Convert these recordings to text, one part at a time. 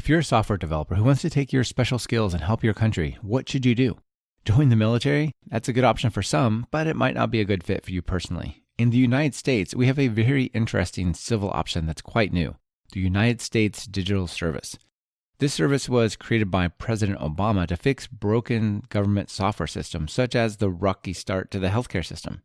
If you're a software developer who wants to take your special skills and help your country, what should you do? Join the military? That's a good option for some, but it might not be a good fit for you personally. In the United States, we have a very interesting civil option that's quite new, the United States Digital Service. This service was created by President Obama to fix broken government software systems, such as the rocky start to the healthcare system.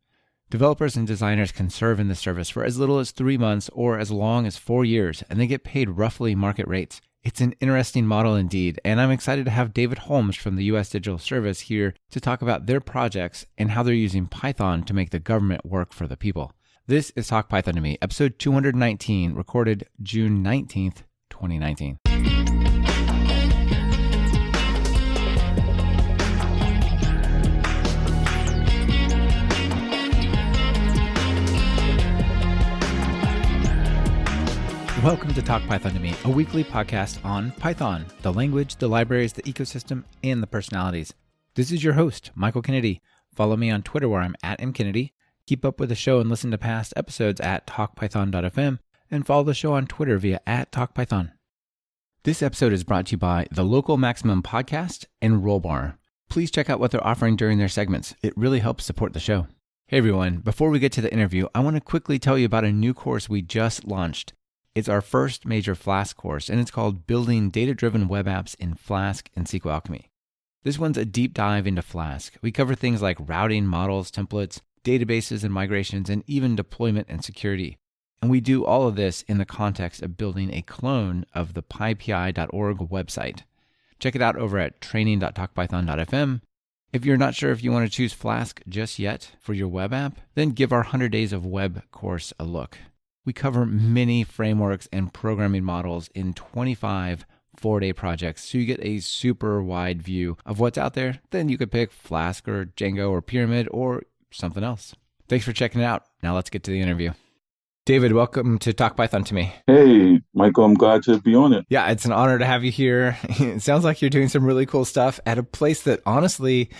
Developers and designers can serve in this service for as little as 3 months or as long as 4 years, and they get paid roughly market rates. It's an interesting model indeed, and I'm excited to have David Holmes from the U.S. Digital Service here to talk about their projects and how they're using Python to make the government work for the people. This is Talk Python to Me, episode 219, recorded June 19th, 2019. Welcome to Talk Python to Me, a weekly podcast on Python, the language, the libraries, the ecosystem, and the personalities. This is your host, Michael Kennedy. Follow me on Twitter where I'm at mkennedy. Keep up with the show and listen to past episodes at talkpython.fm, and follow the show on Twitter via @talkpython. This episode is brought to you by the Local Maximum Podcast and Rollbar. Please check out what they're offering during their segments. It really helps support the show. Hey everyone, before we get to the interview, I want to quickly tell you about a new course we just launched. It's our first major Flask course, and it's called Building Data-Driven Web Apps in Flask and SQL Alchemy. This one's a deep dive into Flask. We cover things like routing, models, templates, databases and migrations, and even deployment and security. And we do all of this in the context of building a clone of the pypi.org website. Check it out over at training.talkpython.fm. If you're not sure if you want to choose Flask just yet for your web app, then give our 100 Days of Web course a look. We cover many frameworks and programming models in 25 4-day projects, so you get a super wide view of what's out there. Then you could pick Flask or Django or Pyramid or something else. Thanks for checking it out. Now let's get to the interview. David, welcome to Talk Python to Me. Hey, Michael, I'm glad to be on it. Yeah, it's an honor to have you here. It sounds like you're doing some really cool stuff at a place that honestly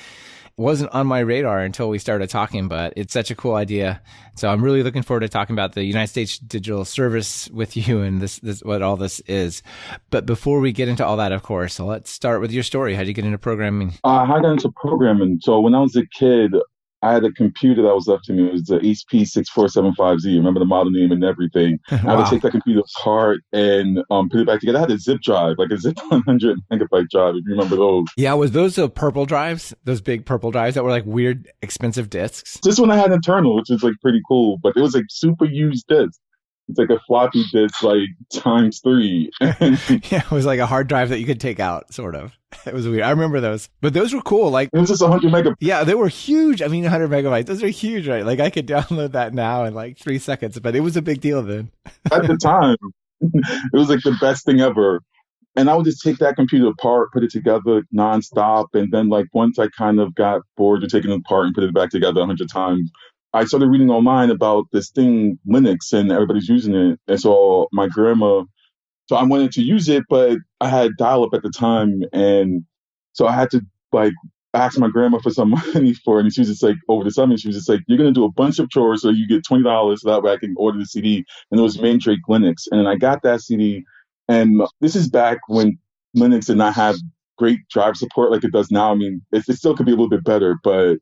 wasn't on my radar until we started talking, but it's such a cool idea. So I'm really looking forward to talking about the United States Digital Service with you and this what all this is. But before we get into all that, of course, let's start with your story. How did you get into programming? How I got into programming. So when I was a kid, I had a computer that was left to me. It was the HP 6475Z. Remember the model name and everything. Wow. I would take that computer apart and put it back together. I had a zip drive, like a zip 100 megabyte drive, if you remember those. Yeah, was those the purple drives? Those big purple drives that were like weird, expensive discs? This one I had internal, which is like pretty cool, but it was like super used disc. It's like a floppy disk, like times 3. Yeah, it was like a hard drive that you could take out, sort of. It was weird. I remember those. But those were cool. Like, it was just 100 megabytes. Yeah, they were huge. I mean, 100 megabytes. Those are huge, right? Like, I could download that now in like 3 seconds, but it was a big deal then. At the time, it was like the best thing ever. And I would just take that computer apart, put it together nonstop. And then, like, once I kind of got bored of taking it apart and put it back together 100 times, I started reading online about this thing, Linux, and everybody's using it. And so I wanted to use it, but I had dial-up at the time. And so I had to like ask my grandma for some money for it. And she was just like, over the summer, she was just like, you're going to do a bunch of chores so you get $20 so that way I can order the CD. And it was Mandrake Linux. And I got that CD. And this is back when Linux did not have great drive support like it does now. I mean, it still could be a little bit better, but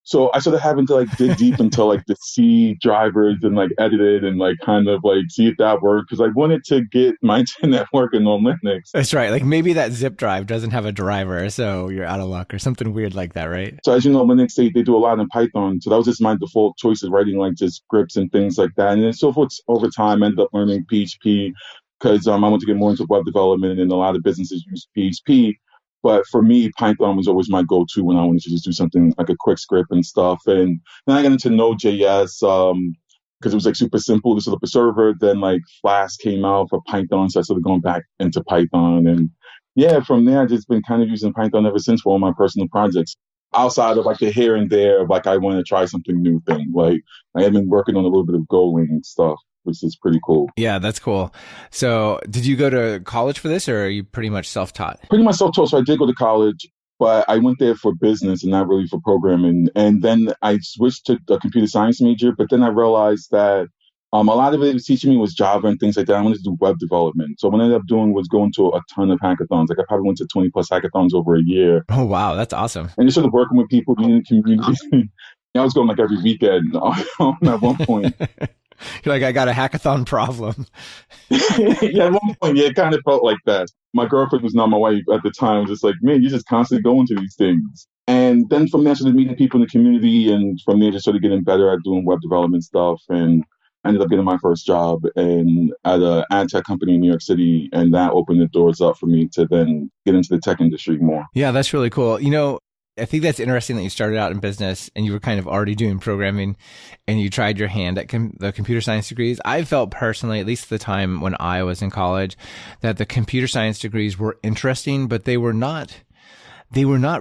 so I started having to like dig deep into like the C drivers and like edit it and like kind of like see if that worked because I wanted to get my internet working on Linux. That's right. Like maybe that zip drive doesn't have a driver, so you're out of luck or something weird like that, right? So as you know, Linux, they do a lot in Python. So that was just my default choice of writing like just scripts and things like that. And then so forth over time, I ended up learning PHP because I wanted to get more into web development and a lot of businesses use PHP. But for me, Python was always my go-to when I wanted to just do something like a quick script and stuff. And then I got into Node.js because it was like super simple to set up a server. Then like Flask came out for Python, so I started going back into Python. And yeah, from there, I've just been kind of using Python ever since for all my personal projects. Outside of like the here and there, of like I want to try something new thing. Like I have been working on a little bit of Golang and stuff, which is pretty cool. Yeah, that's cool. So did you go to college for this or are you pretty much self-taught? Pretty much self-taught. So I did go to college, but I went there for business and not really for programming. And then I switched to a computer science major, but then I realized that A lot of it was teaching me was Java and things like that. I wanted to do web development. So what I ended up doing was going to a ton of hackathons. Like I probably went to 20 plus hackathons over a year. Oh, wow. That's awesome. And just sort of working with people in the community. I was going like every weekend at one point. You're like, I got a hackathon problem. Yeah, at one point, yeah, it kind of felt like that. My girlfriend was not my wife at the time. I was just like, man, you're just constantly going to these things. And then from there, I started meeting people in the community. And from there, just started getting better at doing web development stuff. And I ended up getting my first job at an ad tech company in New York City. And that opened the doors up for me to then get into the tech industry more. Yeah, that's really cool. You know, I think that's interesting that you started out in business and you were kind of already doing programming and you tried your hand at the computer science degrees. I felt personally, at least at the time when I was in college, that the computer science degrees were interesting, but they were not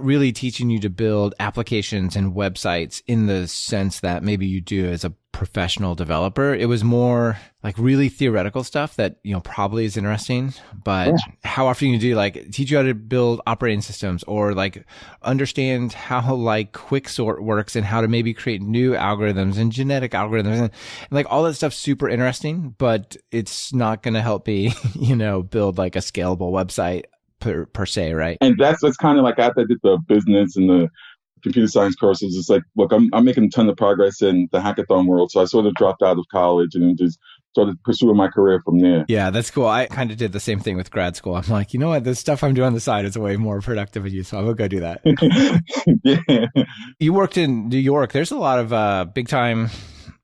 really teaching you to build applications and websites in the sense that maybe you do as a professional developer. It was more like really theoretical stuff that, you know, probably is interesting, but how often you do like teach you how to build operating systems or like understand how like quicksort works and how to maybe create new algorithms and genetic algorithms and like all that stuff's super interesting, but it's not going to help me, you know, build like a scalable website per se, right? And that's kind of like after I did the business and the computer science courses, it's like, look, I'm making a ton of progress in the hackathon world. So I sort of dropped out of college and just started pursuing my career from there. Yeah, that's cool. I kind of did the same thing with grad school. I'm like, you know what? The stuff I'm doing on the side is way more productive than you. So I'm going to go do that. Yeah. You worked in New York. There's a lot of big time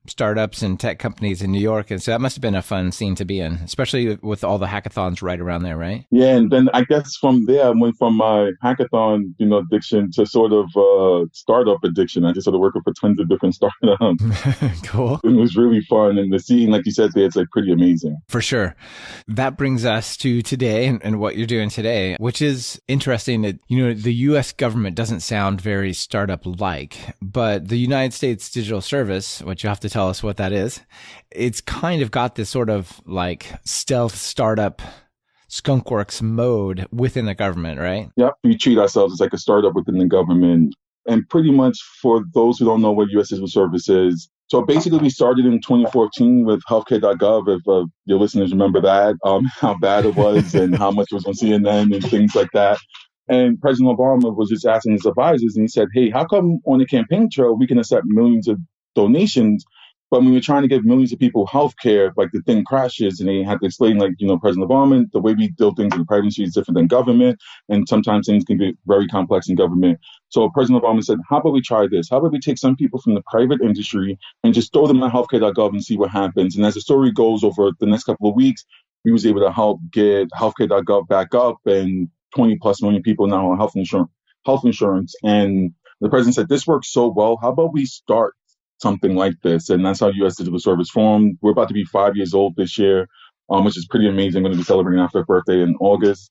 startups and tech companies in New York. And so that must have been a fun scene to be in, especially with all the hackathons right around there, right? Yeah. And then I guess from there, I went from my hackathon, addiction to sort of startup addiction. I just started working for tons of different startups. Cool. It was really fun. And the scene, like you said, there, it's like pretty amazing. For sure. That brings us to today and what you're doing today, which is interesting that, the US government doesn't sound very startup-like, but the United States Digital Service, which you have to tell us what that is, it's kind of got this sort of like stealth startup skunkworks mode within the government, right? Yep. We treat ourselves as like a startup within the government. And pretty much for those who don't know what U.S. Digital Service is, so basically we started in 2014 with healthcare.gov, if your listeners remember that, how bad it was and how much was on CNN and things like that. And President Obama was just asking his advisors and he said, hey, how come on the campaign trail we can accept millions of donations, but when we're trying to give millions of people health care, like the thing crashes and they have to explain, like, President Obama, the way we do things in the private industry is different than government. And sometimes things can be very complex in government. So President Obama said, how about we try this? How about we take some people from the private industry and just throw them on healthcare.gov and see what happens? And as the story goes over the next couple of weeks, we was able to help get healthcare.gov back up and 20 plus million people now on health insurance. And the president said, this works so well. How about we start something like this? And that's how U.S. Digital Service formed. We're about to be 5 years old this year, which is pretty amazing. We're going to be celebrating our 5th birthday in August.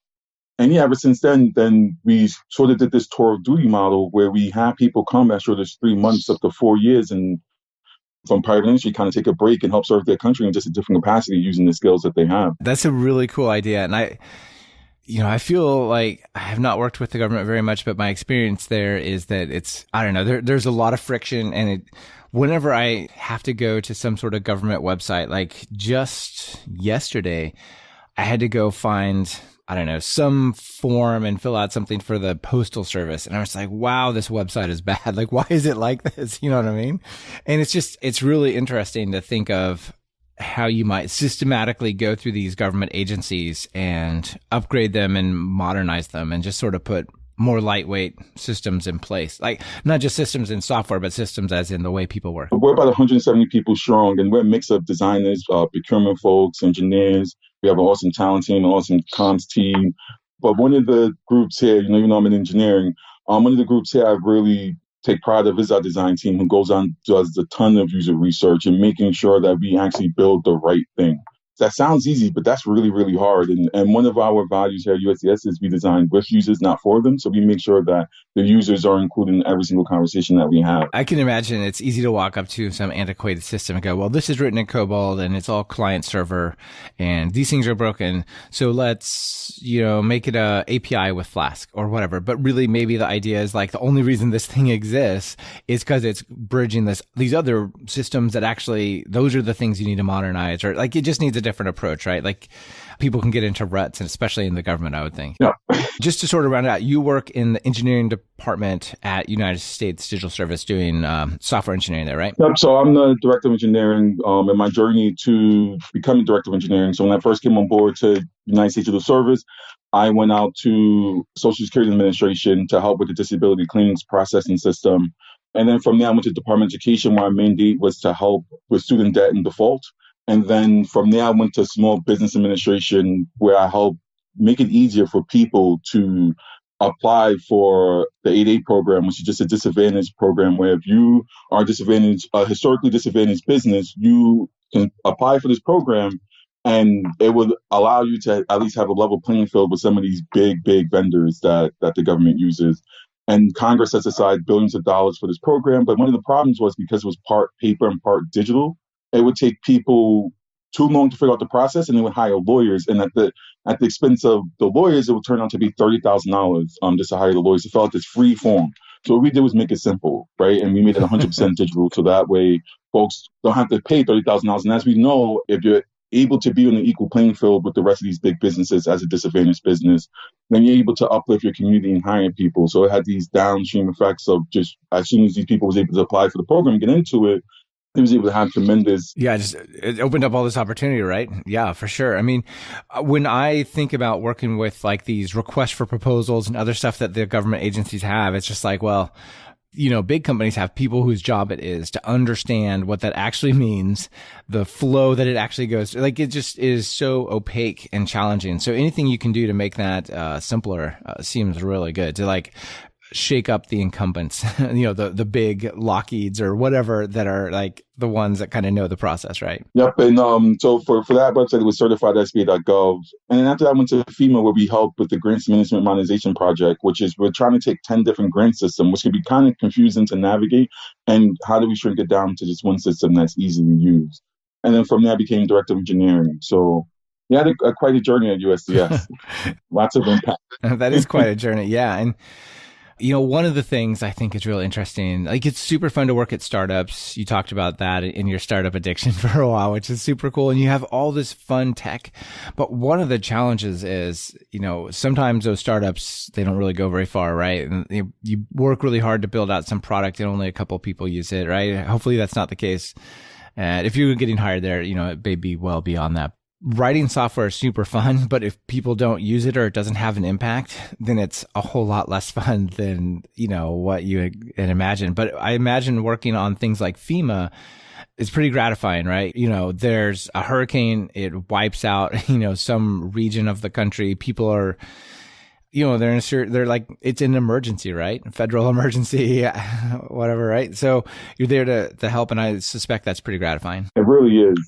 And yeah, ever since then we sort of did this tour of duty model where we have people come as short as 3 months up to 4 years and from private industry kind of take a break and help serve their country in just a different capacity using the skills that they have. That's a really cool idea. And I feel like I have not worked with the government very much, but my experience there is that there's a lot of friction. And whenever I have to go to some sort of government website, like just yesterday, I had to go find, some form and fill out something for the postal service. And I was like, wow, this website is bad. Like, why is it like this? You know what I mean? And it's really interesting to think of how you might systematically go through these government agencies and upgrade them and modernize them and just sort of put more lightweight systems in place. Like not just systems in software, but systems as in the way people work. We're about 170 people strong and we're a mix of designers, procurement folks, engineers. We have an awesome talent team, an awesome comms team. But one of the groups here, even though I'm in engineering, one of the groups here I really take pride of is our design team who goes on, does a ton of user research and making sure that we actually build the right thing. That sounds easy, but that's really, really hard. And one of our values here at USDS is we design with users, not for them. So we make sure that the users are included in every single conversation that we have. I can imagine it's easy to walk up to some antiquated system and go, well, this is written in COBOL and it's all client server and these things are broken. So let's, make it a API with Flask or whatever. But really maybe the idea is like the only reason this thing exists is because it's bridging these other systems that actually, those are the things you need to modernize, or like it just needs a different approach, right? Like people can get into ruts, and especially in the government, I would think. Yeah. Just to sort of round it out, you work in the engineering department at United States Digital Service doing software engineering there, right? Yep. So I'm the director of engineering in my journey to becoming director of engineering. So when I first came on board to United States Digital Service, I went out to Social Security Administration to help with the disability claims processing system. And then from there, I went to Department of Education, where my main mandate was to help with student debt and default. And then from there, I went to Small Business Administration, where I helped make it easier for people to apply for the 8A program, which is just a disadvantaged program where if you are a historically disadvantaged business, you can apply for this program and it would allow you to at least have a level playing field with some of these big, big vendors that the government uses. And Congress sets aside billions of dollars for this program. But one of the problems was because it was part paper and part digital, it would take people too long to figure out the process, and they would hire lawyers. And at the expense of the lawyers, it would turn out to be $30,000 just to hire the lawyers. It felt like this free form. So what we did was make it simple, right? And we made it 100% digital, so that way folks don't have to pay $30,000. And as we know, if you're able to be on an equal playing field with the rest of these big businesses as a disadvantaged business, then you're able to uplift your community and hire people. So it had these downstream effects of just as soon as these people was able to apply for the program and get into it, he was able to have tremendous. Yeah, it opened up all this opportunity, right? Yeah, for sure. I mean, when I think about working with like these requests for proposals and other stuff that the government agencies have, it's just like, well, big companies have people whose job it is to understand what that actually means, the flow that it actually goes through. Like it just is so opaque and challenging. So anything you can do to make that simpler seems really good, to like shake up the incumbents, the big Lockheeds or whatever that are like the ones that kind of know the process, right? Yep. And so for that website, it was certified SBA.gov. And then after that, I went to FEMA, where we helped with the Grants Management Modernization Project, which is we're trying to take 10 different grant systems, which can be kind of confusing to navigate. And how do we shrink it down to just one system that's easy to use? And then from there, I became director of engineering. So yeah, quite a journey at USDS. Lots of impact. That is quite a journey. Yeah. And one of the things I think is really interesting, like it's super fun to work at startups. You talked about that in your startup addiction for a while, which is super cool. And you have all this fun tech. But one of the challenges is, sometimes those startups, they don't really go very far, right? And you work really hard to build out some product and only a couple of people use it, right? Hopefully that's not the case. And if you're getting hired there, it may be well beyond that. Writing software is super fun, but if people don't use it or it doesn't have an impact, then it's a whole lot less fun than, what you had imagined. But I imagine working on things like FEMA is pretty gratifying, right? There's a hurricane, it wipes out, some region of the country. People are, they're like, it's an emergency, right? Federal emergency, whatever, right? So you're there to help. And I suspect that's pretty gratifying. It really is.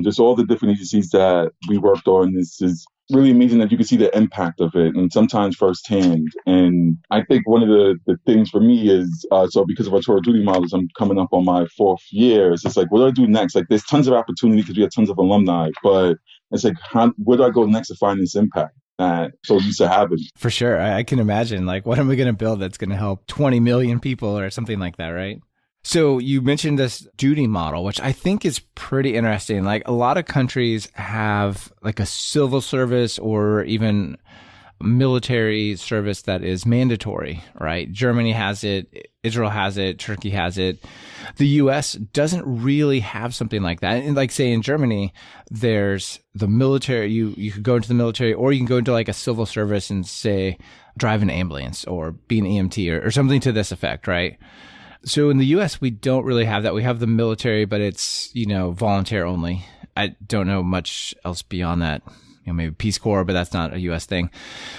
Just all the different agencies that we worked on, this is really amazing that you can see the impact of it, and sometimes firsthand. And I think one of the things for me is, so because of our tour of duty models, I'm coming up on my 4th year. It's just like, what do I do next? Like there's tons of opportunity because we have tons of alumni, but it's like, where do I go next to find this impact that so used to happen? For sure. I can imagine, like, what am we going to build that's going to help 20 million people or something like that, right? So you mentioned this duty model, which I think is pretty interesting. Like a lot of countries have like a civil service or even military service that is mandatory, right? Germany has it, Israel has it, Turkey has it. The US doesn't really have something like that. And like say in Germany, there's the military, you could go into the military, or you can go into like a civil service and say drive an ambulance or be an EMT or something to this effect, right? So in the US, we don't really have that. We have the military, but it's, volunteer only. I don't know much else beyond that. Maybe Peace Corps, but that's not a US thing.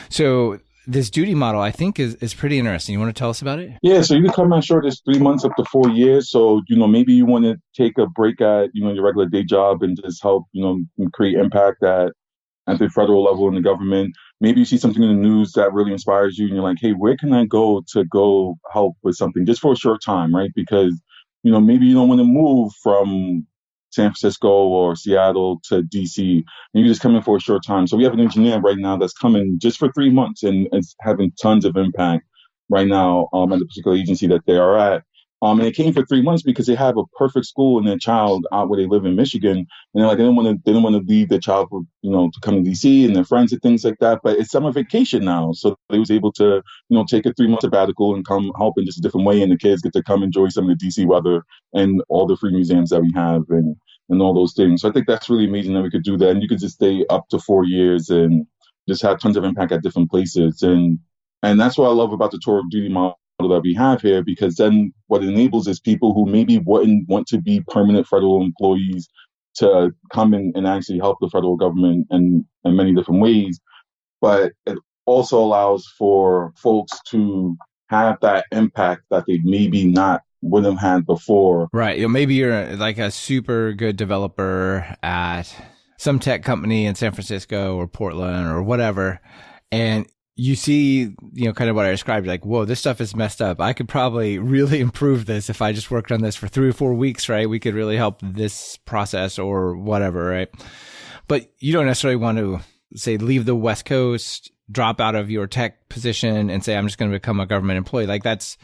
So this duty model, I think, is pretty interesting. You want to tell us about it? Yeah, so you can come out short as 3 months up to 4 years. So, maybe you want to take a break at, your regular day job and just help, create impact at the federal level in the government. Maybe you see something in the news that really inspires you and you're like, hey, where can I go to go help with something just for a short time, right? Because, maybe you don't want to move from San Francisco or Seattle to DC. And you just come in for a short time. So we have an engineer right now that's coming just for 3 months and it's having tons of impact right now at the particular agency that they are at. And it came for 3 months because they have a perfect school and their child out where they live in Michigan. And they're like, they didn't want to leave their child for, to come to DC and their friends and things like that. But it's summer vacation now. So they was able to, take a 3 month sabbatical and come help in just a different way. And the kids get to come enjoy some of the DC weather and all the free museums that we have and all those things. So I think that's really amazing that we could do that. And you could just stay up to 4 years and just have tons of impact at different places. And that's what I love about the tour of duty model that we have here, because then what it enables is people who maybe wouldn't want to be permanent federal employees to come in and actually help the federal government in many different ways. But it also allows for folks to have that impact that they maybe not would have had before. Right. Maybe you're like a super good developer at some tech company in San Francisco or Portland or whatever, and you see, kind of what I described, like, whoa, this stuff is messed up. I could probably really improve this if I just worked on this for 3 or 4 weeks, right? We could really help this process or whatever, right? But you don't necessarily want to, say, leave the West Coast, drop out of your tech position and say, I'm just going to become a government employee. Like that's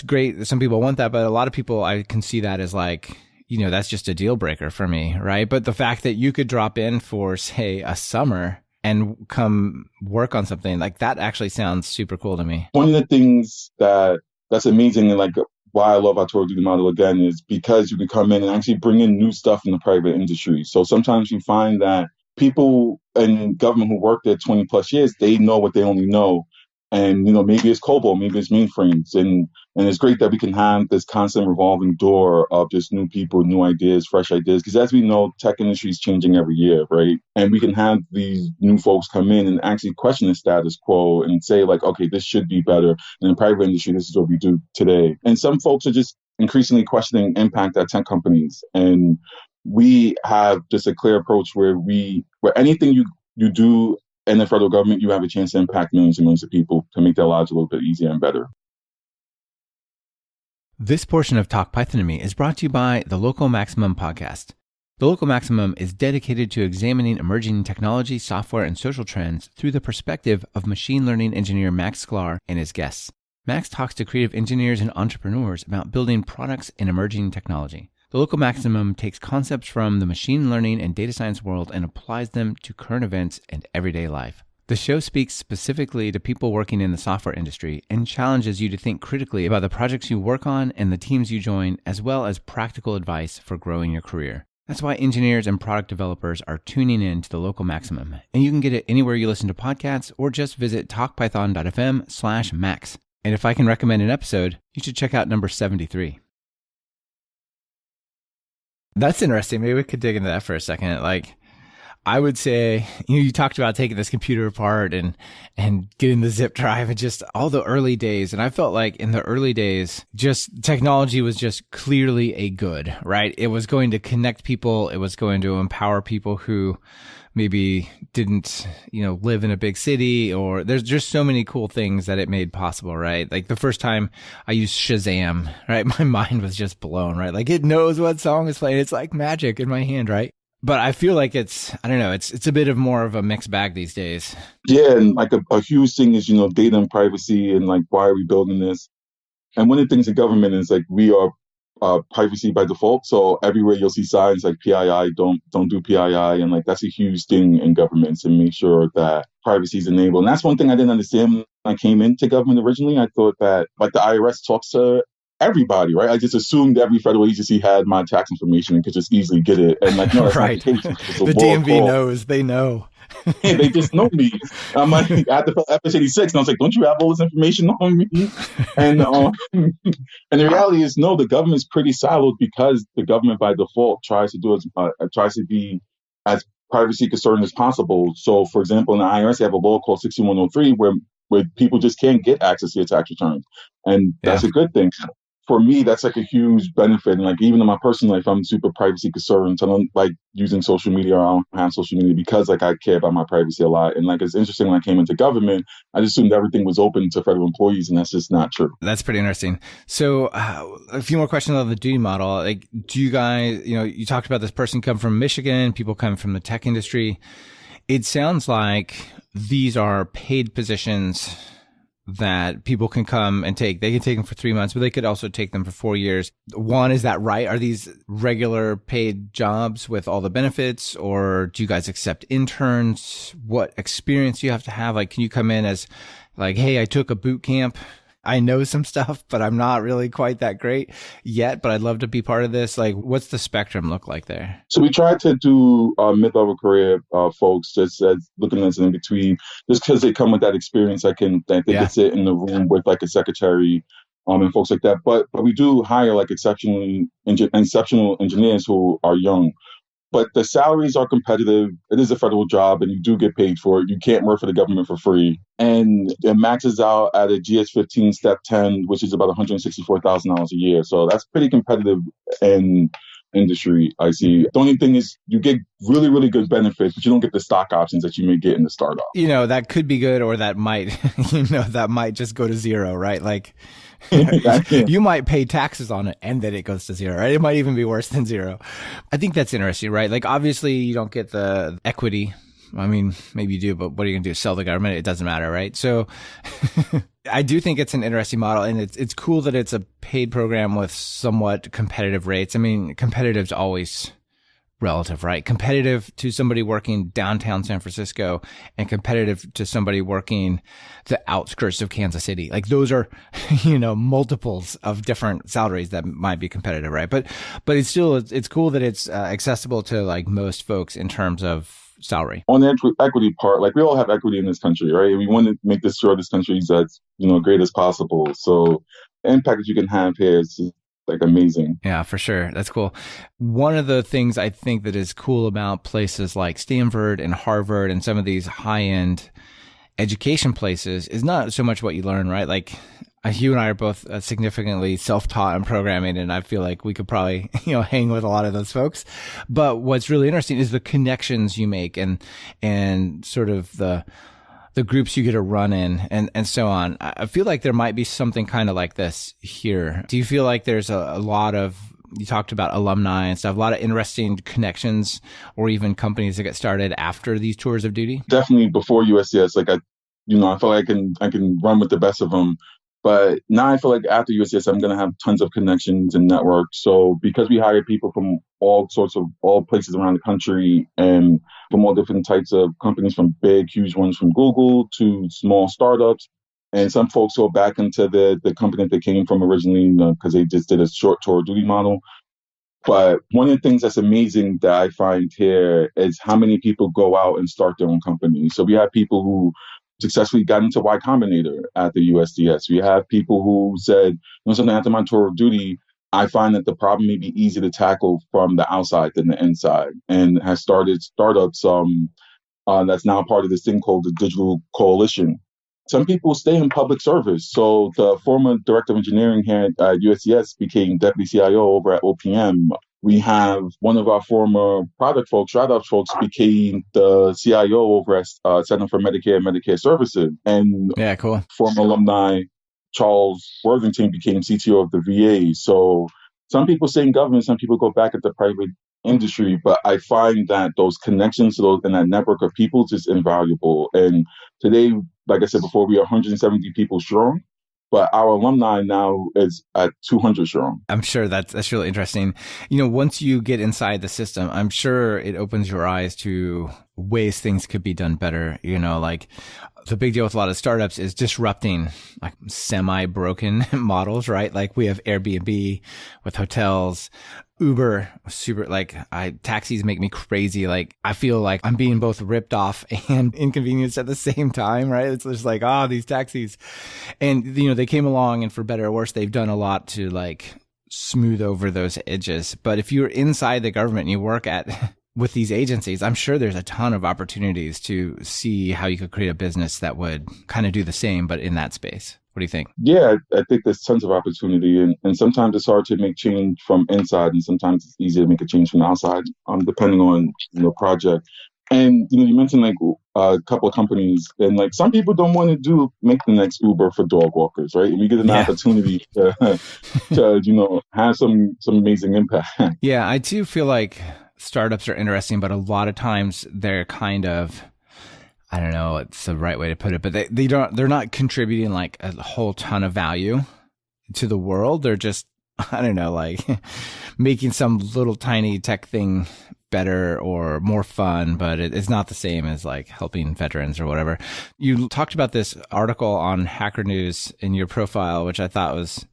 great. Some people want that, but a lot of people, I can see that as like, that's just a deal breaker for me, right? But the fact that you could drop in for, say, a summer and come work on something like that actually sounds super cool to me. One of the things that's amazing and like why I love our tour duty model again is because you can come in and actually bring in new stuff in the private industry. So sometimes you find that people in government who work there 20 plus years, they know what they only know. And, maybe it's COBOL, maybe it's mainframes. And it's great that we can have this constant revolving door of just new people, new ideas, fresh ideas. Because as we know, tech industry is changing every year, right? And we can have these new folks come in and actually question the status quo and say like, okay, this should be better. And in the private industry, this is what we do today. And some folks are just increasingly questioning impact at tech companies. And we have just a clear approach where anything you do in the federal government, you have a chance to impact millions and millions of people to make their lives a little bit easier and better. This portion of Talk Python to Me is brought to you by the Local Maximum podcast. The Local Maximum is dedicated to examining emerging technology, software, and social trends through the perspective of machine learning engineer Max Sklar and his guests. Max talks to creative engineers and entrepreneurs about building products in emerging technology. The Local Maximum takes concepts from the machine learning and data science world and applies them to current events and everyday life. The show speaks specifically to people working in the software industry and challenges you to think critically about the projects you work on and the teams you join, as well as practical advice for growing your career. That's why engineers and product developers are tuning in to the Local Maximum, and you can get it anywhere you listen to podcasts or just visit talkpython.fm/max. And if I can recommend an episode, you should check out number 73. That's interesting. Maybe we could dig into that for a second. Like, I would say, you talked about taking this computer apart and getting the zip drive and just all the early days. And I felt like in the early days, just technology was just clearly a good, right? It was going to connect people. It was going to empower people who maybe didn't, live in a big city, or there's just so many cool things that it made possible, right? Like the first time I used Shazam, right? My mind was just blown, right? Like it knows what song is playing. It's like magic in my hand, right? But I feel like it's a bit of more of a mixed bag these days. Yeah, and like a huge thing is, data and privacy and like, why are we building this? And one of the things in government is like, we are privacy by default. So everywhere you'll see signs like PII, don't do PII. And like, that's a huge thing in government to make sure that privacy is enabled. And that's one thing I didn't understand when I came into government originally. I thought that like the IRS talks to everybody, right? I just assumed every federal agency had my tax information and could just easily get it. And like, no, that's right. not the case. The DMV knows, they know. Yeah, they just know me. I'm like, at the episode 86, and I was like, don't you have all this information on me? And the reality is, no, the government's pretty siloed because the government by default tries to be as privacy concerned as possible. So, for example, in the IRS, they have a law called 6103 where where people just can't get access to your tax returns. And Yeah. that's a good thing. For me, that's like a huge benefit. And like even in my personal life, I'm super privacy concerned. So I don't like using social media, or I don't have social media because like I care about my privacy a lot. And like it's interesting, when I came into government, I just assumed everything was open to federal employees, and that's just not true. That's pretty interesting. So a few more questions on the duty model. Like, do you guys, you talked about this person come from Michigan, people come from the tech industry. It sounds like these are paid positions that people can come and take. They can take them for 3 months, but they could also take them for 4 years. One, is that right? Are these regular paid jobs with all the benefits, or do you guys accept interns? What experience do you have to have? Like, can you come in as like, hey, I took a boot camp, I know some stuff, but I'm not really quite that great yet, but I'd love to be part of this. Like, what's the spectrum look like there? So we tried to do mid-level career folks, just as looking at in between, just because they come with that experience. They could sit in the room with like a secretary and folks like that. But we do hire like exceptional engineers who are young. But the salaries are competitive. It is a federal job, and you do get paid for it. You can't work for the government for free. And it maxes out at a GS-15 Step 10, which is about $164,000 a year. So that's pretty competitive in industry, I see. The only thing is you get really, really good benefits, but you don't get the stock options that you may get in the startup. That could be good, or that might, that might just go to zero, right? Like, you might pay taxes on it and then it goes to zero, right? It might even be worse than zero. I think that's interesting, right? Like, obviously you don't get the equity. I mean, maybe you do, but what are you going to do? Sell the government? It doesn't matter, right? So I do think it's an interesting model, and it's cool that it's a paid program with somewhat competitive rates. I mean, competitive's always relative, right? Competitive to somebody working downtown San Francisco and competitive to somebody working the outskirts of Kansas City. Like, those are, multiples of different salaries that might be competitive, right? But it's still, it's cool that it's accessible to like most folks in terms of salary. On the equity part, like we all have equity in this country, right? We want to make this sure this country is as great as possible. So the impact that you can have here is just like amazing. Yeah, for sure. That's cool. One of the things I think that is cool about places like Stanford and Harvard and some of these high-end education places is not so much what you learn, right? Like, you and I are both significantly self-taught in programming, and I feel like we could probably, hang with a lot of those folks. But what's really interesting is the connections you make and sort of the groups you get to run in and so on. I feel like there might be something kind of like this here. Do you feel like there's a lot of, you talked about alumni and stuff, a lot of interesting connections or even companies that get started after these tours of duty? Definitely before USCS, like I feel like I can run with the best of them. But now I feel like after USCS, I'm going to have tons of connections and networks. So because we hire people from all places around the country and from all different types of companies, from big, huge ones from Google to small startups. And some folks go back into the company that they came from originally because they just did a short tour duty model. But one of the things that's amazing that I find here is how many people go out and start their own companies. So we have people who successfully got into Y Combinator at the USDS. We have people who said, something after my tour of duty, I find that the problem may be easier to tackle from the outside than the inside, and has started startups that's now part of this thing called the Digital Coalition. Some people stay in public service. So the former director of engineering here at USCS became deputy CIO over at OPM. We have one of our former product folks, startup folks, became the CIO over at Center for Medicare and Medicare Services. And yeah, cool. Former alumni Charles Worthington became CTO of the VA. So some people stay in government, some people go back at the private industry, but I find that those connections and that network of people is just invaluable. And today, like I said before, we are 170 people strong, but our alumni now is at 200 strong. I'm sure that's really interesting. Once you get inside the system, I'm sure it opens your eyes to ways things could be done better. Like, the big deal with a lot of startups is disrupting like semi-broken models, right? Like, we have Airbnb with hotels, Uber, taxis make me crazy. Like, I feel like I'm being both ripped off and inconvenienced at the same time, right? It's just like, these taxis. And, they came along, and for better or worse, they've done a lot to like smooth over those edges. But if you're inside the government and you work at with these agencies, I'm sure there's a ton of opportunities to see how you could create a business that would kind of do the same, but in that space. What do you think? Yeah, I think there's tons of opportunity, and sometimes it's hard to make change from inside, and sometimes it's easier to make a change from outside, depending on project. And you mentioned like a couple of companies, and like some people don't want to make the next Uber for dog walkers, right? And we get an opportunity to have some amazing impact. Yeah, I do feel like startups are interesting, but a lot of times they're kind of, I don't know, it's the right way to put it, but they're not contributing like a whole ton of value to the world. They're just, I don't know, like making some little tiny tech thing better or more fun, but it's not the same as like helping veterans or whatever. You talked about this article on Hacker News in your profile, which I thought was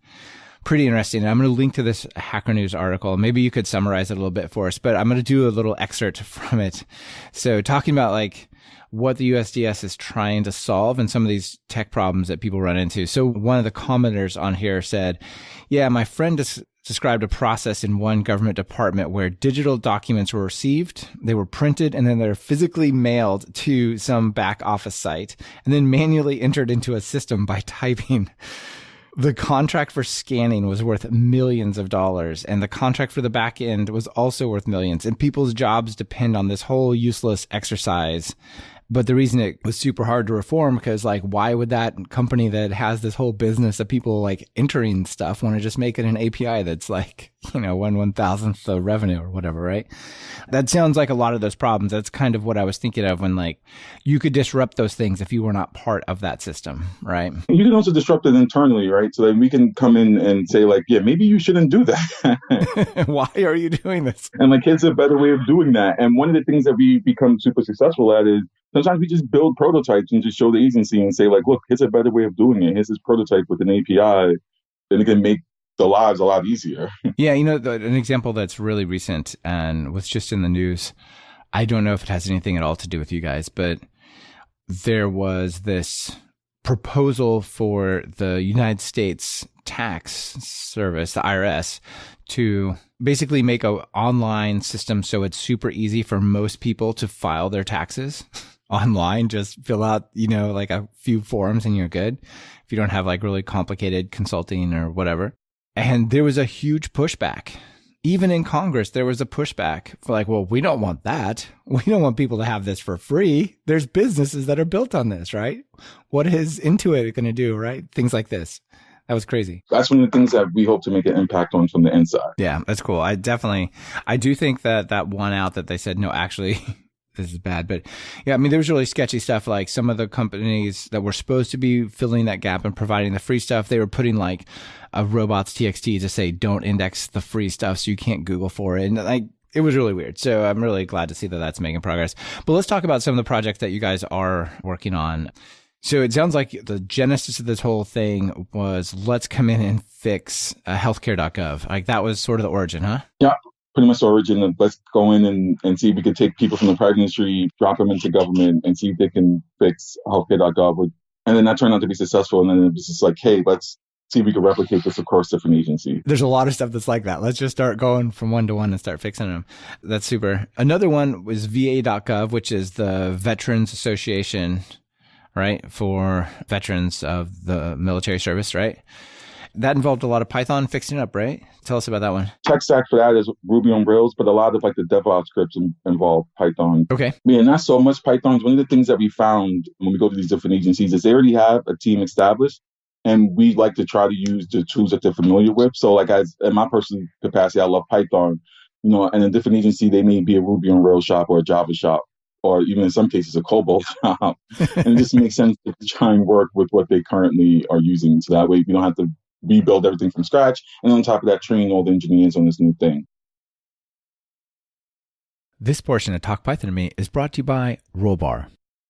pretty interesting. And I'm going to link to this Hacker News article. Maybe you could summarize it a little bit for us, but I'm going to do a little excerpt from it. So talking about like what the USDS is trying to solve and some of these tech problems that people run into. So one of the commenters on here said, yeah, my friend described a process in one government department where digital documents were received, they were printed, and then they're physically mailed to some back office site and then manually entered into a system by typing. The contract for scanning was worth millions of dollars, and the contract for the back end was also worth millions, and people's jobs depend on this whole useless exercise. But the reason it was super hard to reform, because like, why would that company that has this whole business of people like entering stuff want to just make it an API that's like, 1/1000th of revenue or whatever, right? That sounds like a lot of those problems. That's kind of what I was thinking of when like you could disrupt those things if you were not part of that system, right? You can also disrupt it internally, right? So that we can come in and say like, yeah, maybe you shouldn't do that. Why are you doing this? And like, here's a better way of doing that. And one of the things that we become super successful at is sometimes we just build prototypes and just show the agency and say like, look, here's a better way of doing it. Here's this prototype with an API, and it can make the lives a lot easier. Yeah, an example that's really recent and was just in the news, I don't know if it has anything at all to do with you guys, but there was this proposal for the United States tax service, the IRS, to basically make an online system so it's super easy for most people to file their taxes online. Just fill out, like a few forms and you're good if you don't have like really complicated consulting or whatever. And there was a huge pushback. Even in Congress, there was a pushback for like, well, we don't want that. We don't want people to have this for free. There's businesses that are built on this, right? What is Intuit going to do, right? Things like this. That was crazy. That's one of the things that we hope to make an impact on from the inside. Yeah, that's cool. I do think that won out that they said, no, actually, this is bad. But yeah, I mean, there was really sketchy stuff. Like some of the companies that were supposed to be filling that gap and providing the free stuff, they were putting like a robots.txt to say, don't index the free stuff so you can't Google for it. And like, it was really weird. So I'm really glad to see that that's making progress. But let's talk about some of the projects that you guys are working on. So it sounds like the genesis of this whole thing was let's come in and fix healthcare.gov. Like that was sort of the origin, huh? Yeah, pretty much the origin of let's go in and see if we could take people from the private industry, drop them into government and see if they can fix healthcare.gov. And then that turned out to be successful. And then it was just like, hey, let's see if we can replicate this across different agencies. There's a lot of stuff that's like that. Let's just start going from one to one and start fixing them. That's super. Another one was va.gov, which is the Veterans Association, right? For veterans of the military service, right? That involved a lot of Python fixing it up, right? Tell us about that one. Tech stack for that is Ruby on Rails, but a lot of like the DevOps scripts involve Python. Okay. Yeah, not so much Python. One of the things that we found when we go to these different agencies is they already have a team established, and we like to try to use the tools that they're familiar with. So like in my personal capacity, I love Python, and in a different agency, they may be a Ruby on Rails shop or a Java shop, or even in some cases a COBOL shop. And it just makes sense to try and work with what they currently are using. So that way we don't have to rebuild everything from scratch. And on top of that, train all the engineers on this new thing. This portion of Talk Python to Me is brought to you by Rollbar.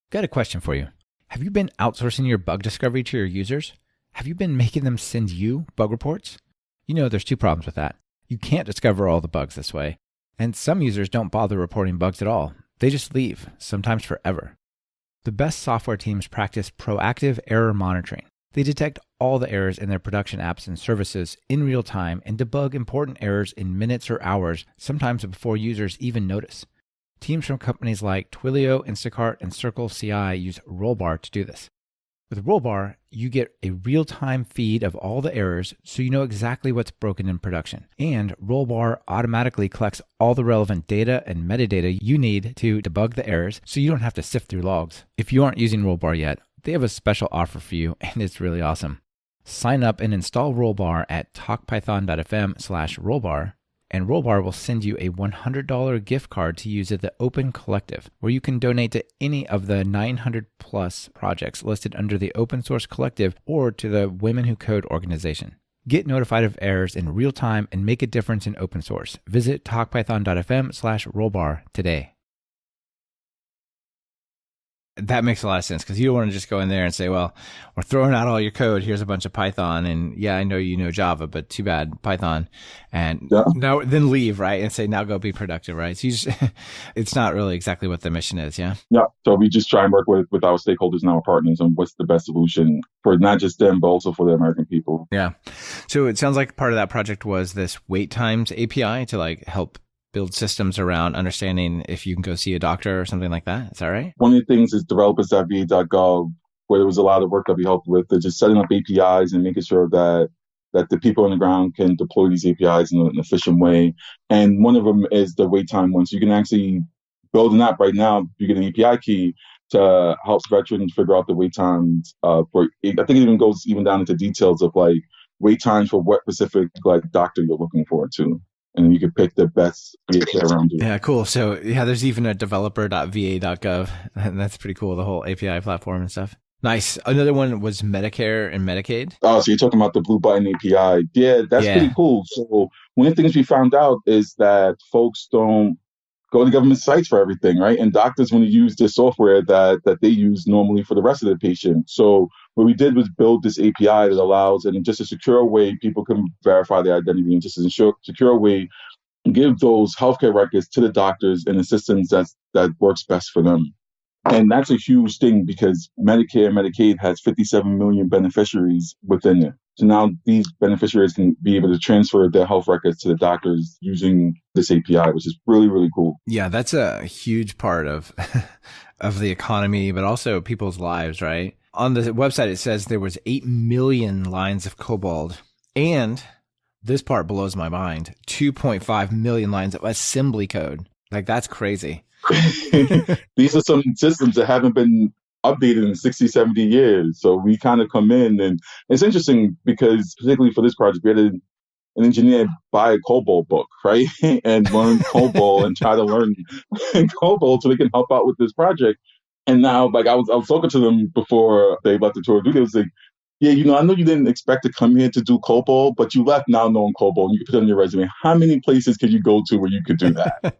Got a question for you. Have you been outsourcing your bug discovery to your users? Have you been making them send you bug reports? There's two problems with that. You can't discover all the bugs this way. And some users don't bother reporting bugs at all. They just leave, sometimes forever. The best software teams practice proactive error monitoring. They detect all the errors in their production apps and services in real time and debug important errors in minutes or hours, sometimes before users even notice. Teams from companies like Twilio, Instacart, and Circle CI use Rollbar to do this. With Rollbar, you get a real-time feed of all the errors so you know exactly what's broken in production. And Rollbar automatically collects all the relevant data and metadata you need to debug the errors so you don't have to sift through logs. If you aren't using Rollbar yet, they have a special offer for you, and it's really awesome. Sign up and install Rollbar at talkpython.fm/rollbar, and Rollbar will send you a $100 gift card to use at the Open Collective, where you can donate to any of the 900 plus projects listed under the Open Source Collective or to the Women Who Code organization. Get notified of errors in real time and make a difference in open source. Visit talkpython.fm/rollbar today. That makes a lot of sense, because you don't want to just go in there and say, well, we're throwing out all your code. Here's a bunch of Python. And yeah, I know you know Java, but too bad, Python. And now then leave, right? And say, now go be productive, right? So it's not really exactly what the mission is, yeah? Yeah. So we just try and work with our stakeholders and our partners on what's the best solution for not just them, but also for the American people. Yeah. So it sounds like part of that project was this wait times API to like help build systems around understanding if you can go see a doctor or something like that. Is that right? One of the things is developers.va.gov, where there was a lot of work that we helped with. They're just setting up APIs and making sure that the people on the ground can deploy these APIs in an efficient way. And one of them is the wait time one. So you can actually build an app right now. You get an API key to help veterans figure out the wait times. I think it even goes down into details of like wait times for what specific like doctor you're looking for too. And then you can pick the best API around you. Yeah, cool. So yeah, there's even a developer.va.gov. And that's pretty cool, the whole API platform and stuff. Nice. Another one was Medicare and Medicaid. Oh, so you're talking about the Blue Button API. Yeah, that's pretty cool. So one of the things we found out is that folks don't go to government sites for everything, right? And doctors want to use the software that they use normally for the rest of the patient. So what we did was build this API that allows, and in just a secure way, people can verify their identity, and just a secure way, give those healthcare records to the doctors in the systems that works best for them. And that's a huge thing because Medicare and Medicaid has 57 million beneficiaries within it. So now these beneficiaries can be able to transfer their health records to the doctors using this API, which is really, really cool. Yeah, that's a huge part of of the economy, but also people's lives, right? On the website, it says there was 8 million lines of COBOL, and this part blows my mind, 2.5 million lines of assembly code. Like, that's crazy. These are some systems that haven't been updated in 60, 70 years. So we kind of come in, and it's interesting because particularly for this project, we had an engineer buy a COBOL book, right? And learn COBOL and try to learn COBOL so they can help out with this project. And now, like I was talking to them before they left the tour. They was like, yeah, I know you didn't expect to come here to do COBOL, but you left now knowing COBOL, and you can put it on your resume. How many places could you go to where you could do that?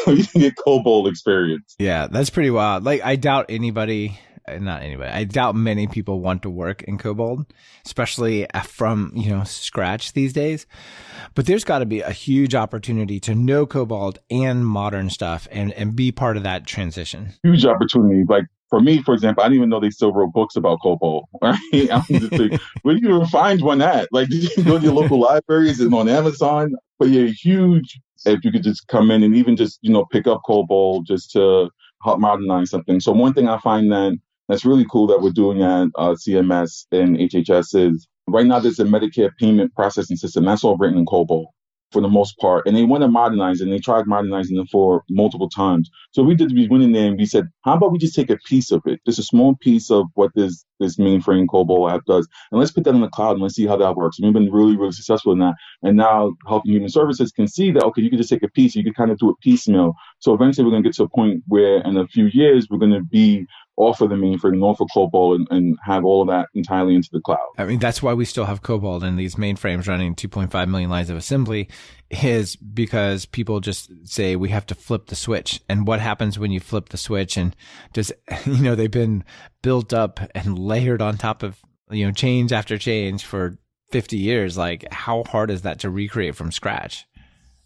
You can get COBOL experience. Yeah, that's pretty wild. Like, I doubt I doubt many people want to work in COBOL, especially from, scratch these days. But there's got to be a huge opportunity to know COBOL and modern stuff and be part of that transition. Huge opportunity. Like, for me, for example, I didn't even know they still wrote books about COBOL, right? I'm just like, where do you even find one at? Like, did you go to your local libraries and on Amazon? But yeah, huge. If you could just come in and even just, pick up COBOL just to help modernize something. So one thing I find that's really cool that we're doing at CMS and HHS is right now there's a Medicare payment processing system. That's all written in COBOL for the most part. And they want to modernize it, and they tried modernizing it for multiple times. So we went in there and we said, how about we just take a piece of it, just a small piece of what this mainframe COBOL app does, and let's put that in the cloud and let's see how that works. And we've been really, really successful in that. And now Health and Human Services can see that, okay, you can just take a piece, you can kind of do it piecemeal. So eventually we're going to get to a point where in a few years, we're going to be off of the mainframe, off of COBOL, and have all of that entirely into the cloud. I mean, that's why we still have COBOL and these mainframes running 2.5 million lines of assembly, is because people just say we have to flip the switch. And what happens when you flip the switch? And just, they've been built up and layered on top of, change after change for 50 years. Like, how hard is that to recreate from scratch?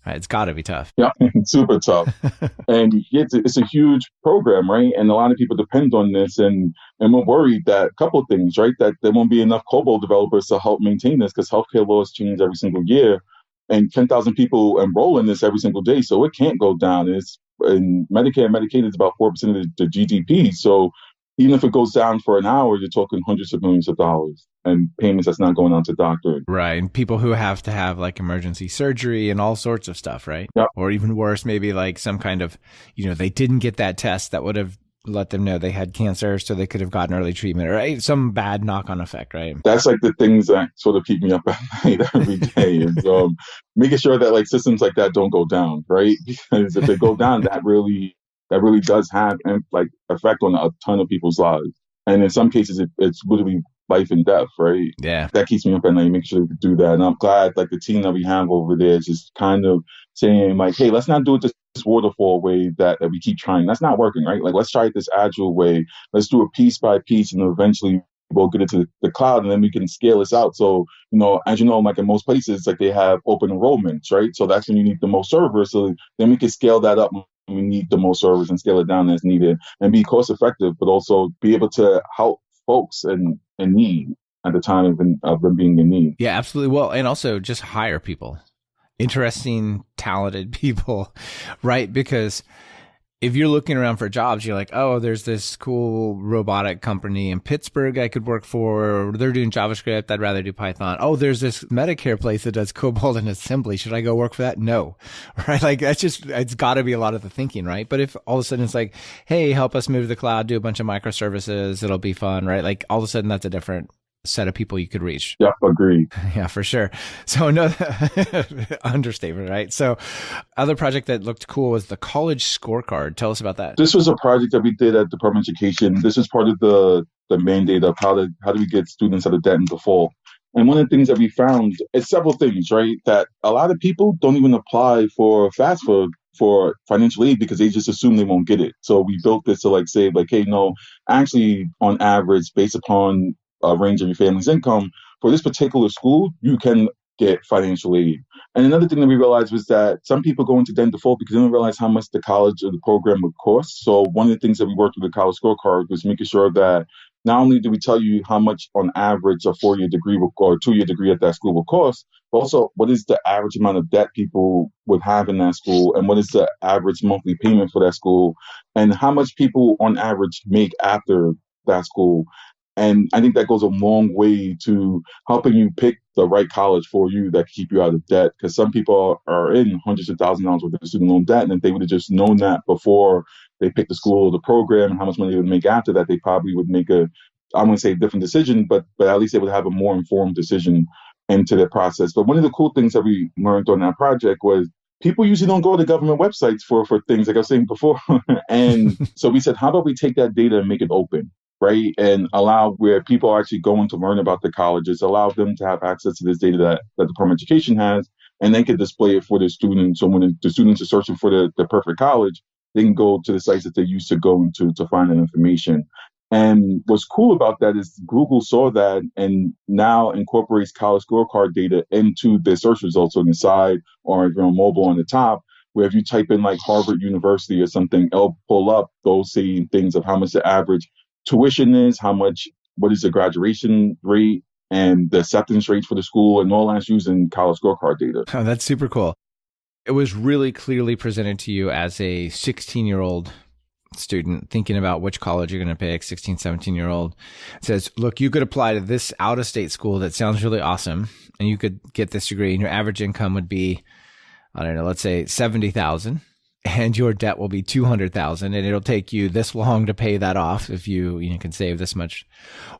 Right? It's got to be tough. Yeah, super tough. And it's a huge program, right? And a lot of people depend on this. And we're worried that a couple of things, right? That there won't be enough COBOL developers to help maintain this because healthcare laws change every single year. And 10,000 people enroll in this every single day. So it can't go down. It's in Medicare and Medicaid is about 4% of the GDP. So even if it goes down for an hour, you're talking hundreds of millions of dollars and payments that's not going out to doctor. Right. And people who have to have like emergency surgery and all sorts of stuff, right? Yep. Or even worse, maybe like some kind of, they didn't get that test that would have let them know they had cancer so they could have gotten early treatment, or some bad knock-on effect, right? That's like the things that sort of keep me up at night every day is making sure that like systems like that don't go down, right? Because if they go down, that really does have like effect on a ton of people's lives. And in some cases, it's literally life and death, right? Yeah. That keeps me up at night, make sure we can do that. And I'm glad like the team that we have over there is just kind of saying like, hey, let's not do it this waterfall way that we keep trying. That's not working, right? Like, let's try it this agile way. Let's do it piece by piece, and eventually we'll get it to the cloud, and then we can scale this out. So, as you know, like in most places, like they have open enrollments, right? So that's when you need the most servers. So then we can scale that up when we need the most servers and scale it down as needed and be cost effective, but also be able to help folks in need at the time of them being in need. Yeah, absolutely. Well, and also just hire people. Interesting, talented people, right? Because if you're looking around for jobs, you're like, oh, there's this cool robotic company in Pittsburgh I could work for. Or they're doing JavaScript. I'd rather do Python. Oh, there's this Medicare place that does COBOL and assembly. Should I go work for that? No, right? Like it's got to be a lot of the thinking, right? But if all of a sudden it's like, hey, help us move to the cloud, do a bunch of microservices, it'll be fun, right? Like all of a sudden that's a different set of people you could reach. Yep, agreed. Yeah, for sure. So no understatement, right? So other project that looked cool was the College Scorecard. Tell us about that. This was a project that we did at Department of Education. This is part of the mandate of how do we get students out of debt and default. And one of the things that we found is several things, right? That a lot of people don't even apply for FAFSA for financial aid because they just assume they won't get it. So we built this to like say like, hey, no, actually on average, based upon a range of your family's income, for this particular school, you can get financial aid. And another thing that we realized was that some people go into debt default because they don't realize how much the college or the program would cost. So one of the things that we worked with the College Scorecard was making sure that not only do we tell you how much on average a 4-year degree or a 2-year degree at that school will cost, but also what is the average amount of debt people would have in that school, and what is the average monthly payment for that school, and how much people on average make after that school. And I think that goes a long way to helping you pick the right college for you that can keep you out of debt. Because some people are in hundreds of thousands of dollars worth of student loan debt. And if they would have just known that before they picked the school or the program and how much money they would make after that, they probably would make I wouldn't say a different decision, but at least they would have a more informed decision into their process. But one of the cool things that we learned on that project was people usually don't go to government websites for things like I was saying before. And so we said, how about we take that data and make it open? Right, and allow where people are actually going to learn about the colleges, allow them to have access to this data that the Department of Education has, and they can display it for the students. So when the students are searching for the perfect college, they can go to the sites that they used to go to find that information. And what's cool about that is Google saw that and now incorporates College Scorecard data into their search results on the side or if you're on mobile on the top, where if you type in like Harvard University or something, it'll pull up those same things of how much the average tuition is, what is the graduation rate, and the acceptance rates for the school, and all that's using College Scorecard data. Oh, that's super cool. It was really clearly presented to you as a 16-year-old student thinking about which college you're going to pick, 16, 17-year-old. It says, look, you could apply to this out-of-state school that sounds really awesome, and you could get this degree, and your average income would be, I don't know, let's say $70,000. And your debt will be $200,000, and it'll take you this long to pay that off if you can save this much.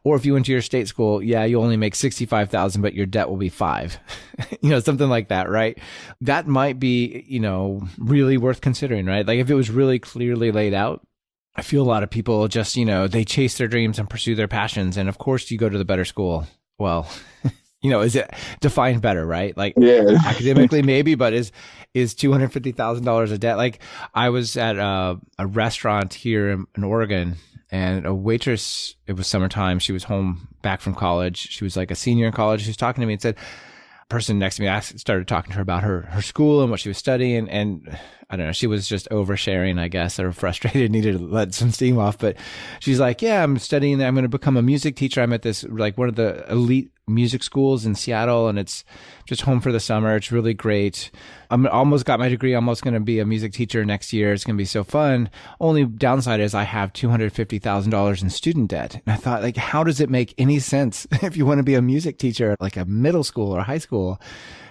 Or if you went to your state school, yeah, you only make $65,000, but your debt will be $5,000. Something like that, right? That might be, really worth considering, right? Like if it was really clearly laid out, I feel a lot of people just, they chase their dreams and pursue their passions. And of course you go to the better school. Well, is it defined better, right? Like academically maybe, but is $250,000 a debt? Like I was at a restaurant here in Oregon, and a waitress, it was summertime. She was home back from college. She was like a senior in college. She was talking to me and said, person next to me, I started talking to her about her school and what she was studying. And I don't know, she was just oversharing, I guess, or frustrated, needed to let some steam off. But she's like, yeah, I'm studying, I'm going to become a music teacher. I'm at this, like, one of the elite music schools in Seattle, and it's just home for the summer. It's really great. I'm almost got my degree, almost going to be a music teacher next year. It's going to be so fun. Only downside is I have $250,000 in student debt. And I thought, like, how does it make any sense if you want to be a music teacher, like a middle school or high school,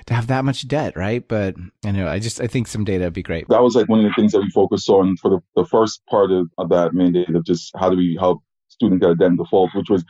to have that much debt, right? But I think some data would be great. That was like one of the things that we focused on for the first part of that mandate of just how do we help students get a debt in default, which was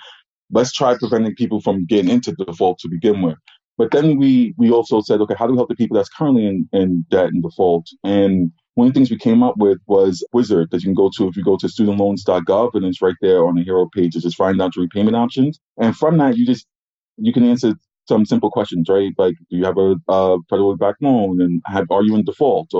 let's try preventing people from getting into default to begin with. But then we also said, okay, how do we help the people that's currently in debt and default? And one of the things we came up with was Wizard that you can go to if you go to studentloans.gov, and it's right there on the hero page. It's just find out your repayment options. And from that, you can answer some simple questions, right? Like, do you have a federally backed loan, and are you in default,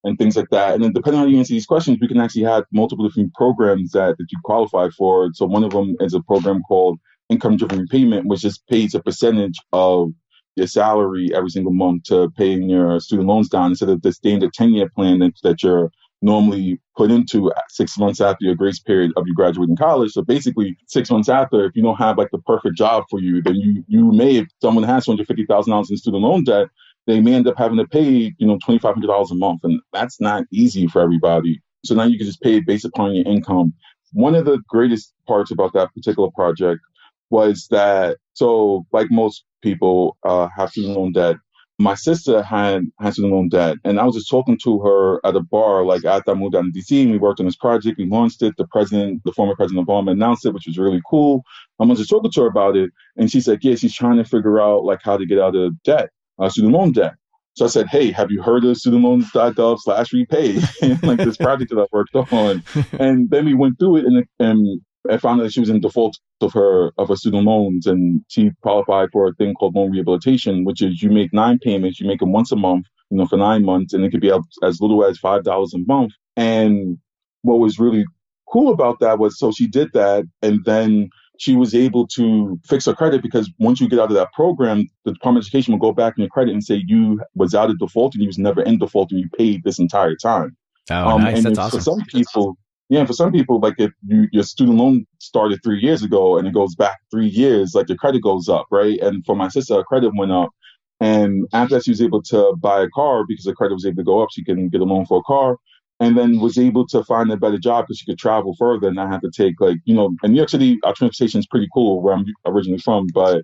and things like that. And then depending on how you answer these questions, we can actually have multiple different programs that you qualify for. So one of them is a program called income-driven repayment, which just pays a percentage of your salary every single month to paying your student loans down instead of the standard 10-year plan that you're normally put into 6 months after your grace period of you graduating college. So basically 6 months after, if you don't have like the perfect job for you, then you may, if someone has $250,000 in student loan debt, they may end up having to pay, $2,500 a month. And that's not easy for everybody. So now you can just pay it based upon your income. One of the greatest parts about that particular project was that, so like most people have student loan debt, my sister had student loan debt. And I was just talking to her at a bar, like after I moved down to DC and we worked on this project, we launched it. The former President Obama announced it, which was really cool. I was just talking to her about it. And she said, yeah, she's trying to figure out like how to get out of debt. Student loan debt. So I said, hey, have you heard of studentloans.gov/repay? Like this project that I worked on. And then we went through it and I found out that she was in default of her student loans, and she qualified for a thing called loan rehabilitation, which is you make 9 payments, you make them once a month, for 9 months, and it could be as little as $5 a month. And what was really cool about that was, so she did that, and then she was able to fix her credit, because once you get out of that program, the Department of Education will go back in your credit and say you was out of default and you was never in default and you paid this entire time. Oh, nice. And that's awesome. For some people, like if your student loan started 3 years ago and it goes back 3 years, like your credit goes up, right? And for my sister, her credit went up. And after that, she was able to buy a car because her credit was able to go up. She can get a loan for a car. And then was able to find a better job because she could travel further and not have to take in New York City, our transportation is pretty cool where I'm originally from, but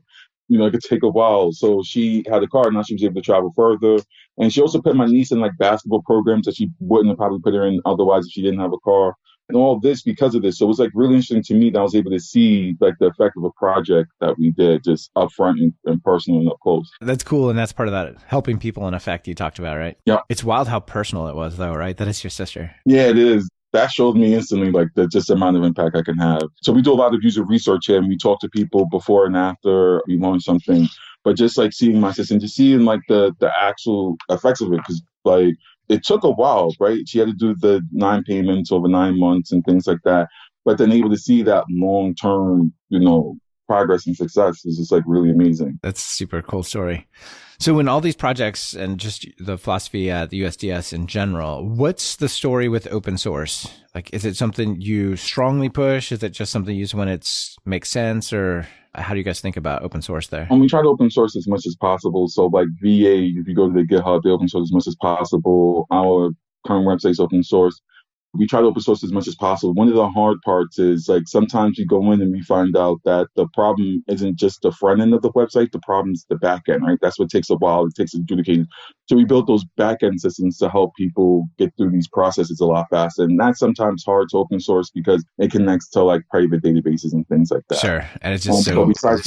it could take a while. So she had a car, now she was able to travel further. And she also put my niece in like basketball programs that she wouldn't have probably put her in otherwise if she didn't have a car. And all this because of this. So it was like really interesting to me that I was able to see like the effect of a project that we did just up front and personal and up close. That's cool. And that's part of that helping people in effect you talked about, right? Yeah. It's wild how personal it was though, right? That it's your sister. Yeah, it is. That showed me instantly like the just amount of impact I can have. So we do a lot of user research here and we talk to people before and after we launch something. But just like seeing my sister and just seeing like the actual effects of it, because like it took a while, right? She had to do the 9 payments over 9 months and things like that. But then able to see that long-term, progress and success is just like really amazing. That's a super cool story. So in all these projects and just the philosophy at the USDS in general, what's the story with open source? Like, is it something you strongly push? Is it just something you use when it makes sense? Or how do you guys think about open source there? And we try to open source as much as possible. So like VA, if you go to the GitHub, they open source as much as possible. Our current website is open source. We try to open source as much as possible. One of the hard parts is like sometimes you go in and we find out that the problem isn't just the front end of the website, the problem's the back end, right? That's what takes a while. It takes adjudicating. So we built those back end systems to help people get through these processes a lot faster. And that's sometimes hard to open source because it connects to like private databases and things like that. Sure. And it's just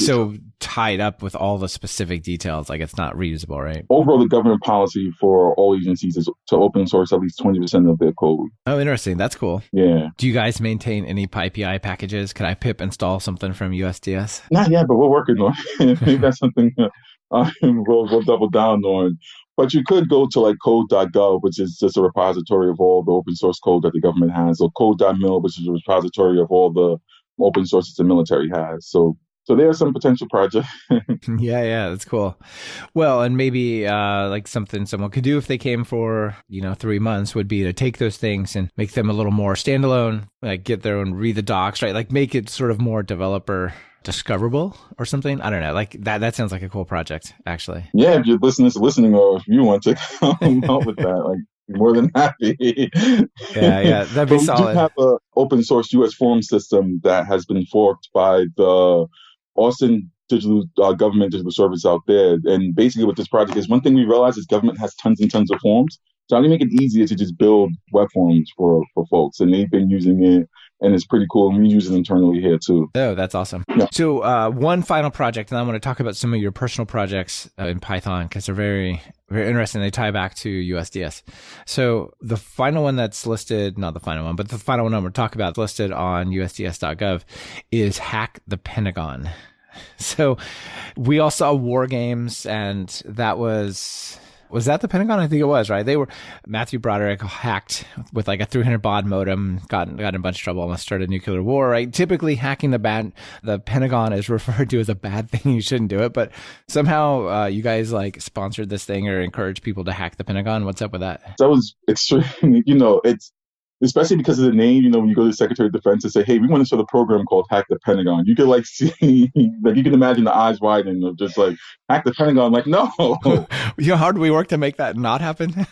so tied up with all the specific details. Like it's not reusable, right? Overall, the government policy for all agencies is to open source at least 20% of their code. Oh, interesting. That's cool. Yeah. Do you guys maintain any PyPI packages? Can I pip install something from USDS? Not yet, but we're working on it. Maybe that's something we'll double down on. But you could go to like code.gov, which is just a repository of all the open source code that the government has, or code.mil, which is a repository of all the open sources the military has. So So there are some potential projects. Yeah, that's cool. Well, and maybe like something someone could do if they came for 3 months would be to take those things and make them a little more standalone, like get there and read the docs, right? Like make it sort of more developer discoverable or something. I don't know. Like that sounds like a cool project, actually. Yeah, if your listeners are listening, or if you want to come up with that, like more than happy. Yeah, that'd be But we do solid. have a open source US form system that has been forked by the Austin digital government digital service out there. And basically what this project is, one thing we realize is government has tons and tons of forms. So how do you make it easier to just build web forms for folks? And they've been using it, and it's pretty cool. And we use it internally here too. Oh, that's awesome. Yeah. So one final project, and I want to talk about some of your personal projects in Python because they're very, very interesting. They tie back to USDS. So the final one that's listed, not the final one, but the final one I'm going to talk about listed on USDS.gov is Hack the Pentagon. So we all saw War Games, and that was that the Pentagon? I think it was, right? They were, Matthew Broderick hacked with like a 300 baud modem, got in a bunch of trouble, almost started a nuclear war, right? Typically hacking the Pentagon is referred to as a bad thing. You shouldn't do it, but somehow you guys like sponsored this thing or encouraged people to hack the Pentagon. What's up with that? That was extremely, it's especially because of the name, when you go to the Secretary of Defense and say, hey, we want to start a program called Hack the Pentagon. You could like see, like you can imagine the eyes widen of just like, hack the Pentagon. Like, no. How hard do we work to make that not happen?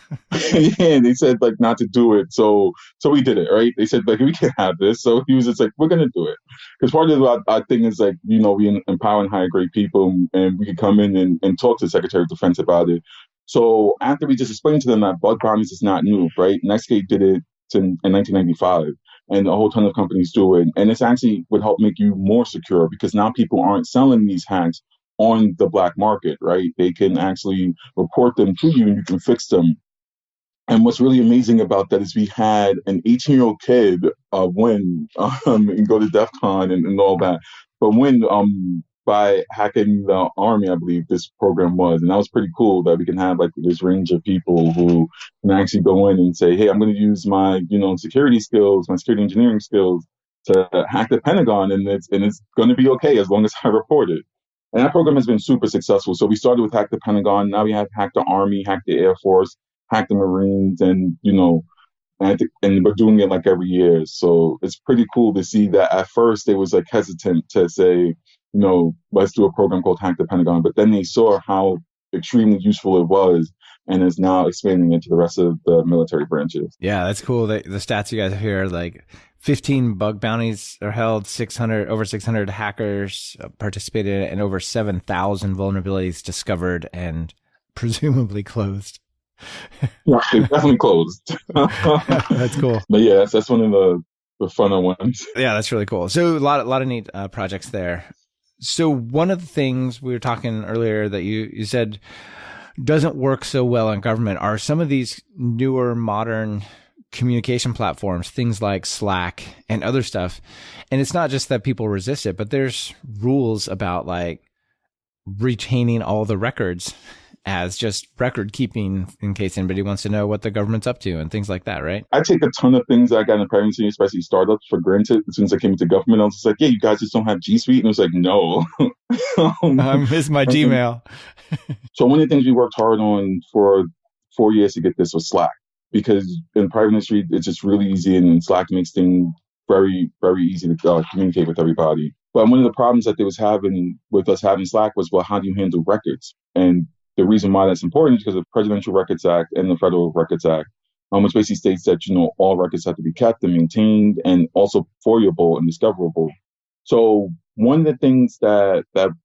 Yeah, they said like not to do it. So we did it, right? They said like, we can't have this. So he was just like, we're going to do it. Because part of our thing is like, we empower and hire great people, and we can come in and talk to the Secretary of Defense about it. So after we just explained to them that bug bounties is not new, right? Netscape did it in 1995, and a whole ton of companies do it. And it's actually would help make you more secure because now people aren't selling these hacks on the black market, right? They can actually report them to you and you can fix them. And what's really amazing about that is we had an 18-year-old kid win and go to DEF CON and all that, but win by hacking the Army, I believe this program was. And that was pretty cool that we can have like this range of people who can actually go in and say, hey, I'm going to use my, security skills, my security engineering skills to hack the Pentagon, and it's going to be okay as long as I report it. And that program has been super successful. So we started with Hack the Pentagon. Now we have Hack the Army, Hack the Air Force, Hack the Marines, and and we're doing it like every year. So it's pretty cool to see that at first they was like hesitant to say, let's do a program called Hack the Pentagon. But then they saw how extremely useful it was and is now expanding into the rest of the military branches. Yeah, that's cool. The stats you guys have here, like 15 bug bounties are held, over 600 hackers participated in it, and over 7,000 vulnerabilities discovered and presumably closed. Yeah, they definitely closed. That's cool. But yeah, that's one of the funner ones. Yeah, that's really cool. So a lot of neat projects there. So one of the things we were talking earlier that you said doesn't work so well in government are some of these newer modern communication platforms, things like Slack and other stuff. And it's not just that people resist it, but there's rules about like retaining all the records as just record keeping in case anybody wants to know what the government's up to and things like that, right? I take a ton of things I got in private industry, especially startups, for granted. As soon as I came into government, I was just like, yeah, you guys just don't have G Suite. And it was like, no. I miss my Gmail. So one of the things we worked hard on for 4 years to get this was Slack, because in private industry, it's just really easy, and Slack makes things very, very easy to communicate with everybody. But one of the problems that they was having with us having Slack was, well, how do you handle records? And the reason why that's important is because of the Presidential Records Act and the Federal Records Act, which basically states that, all records have to be kept and maintained and also foilable and discoverable. So one of the things that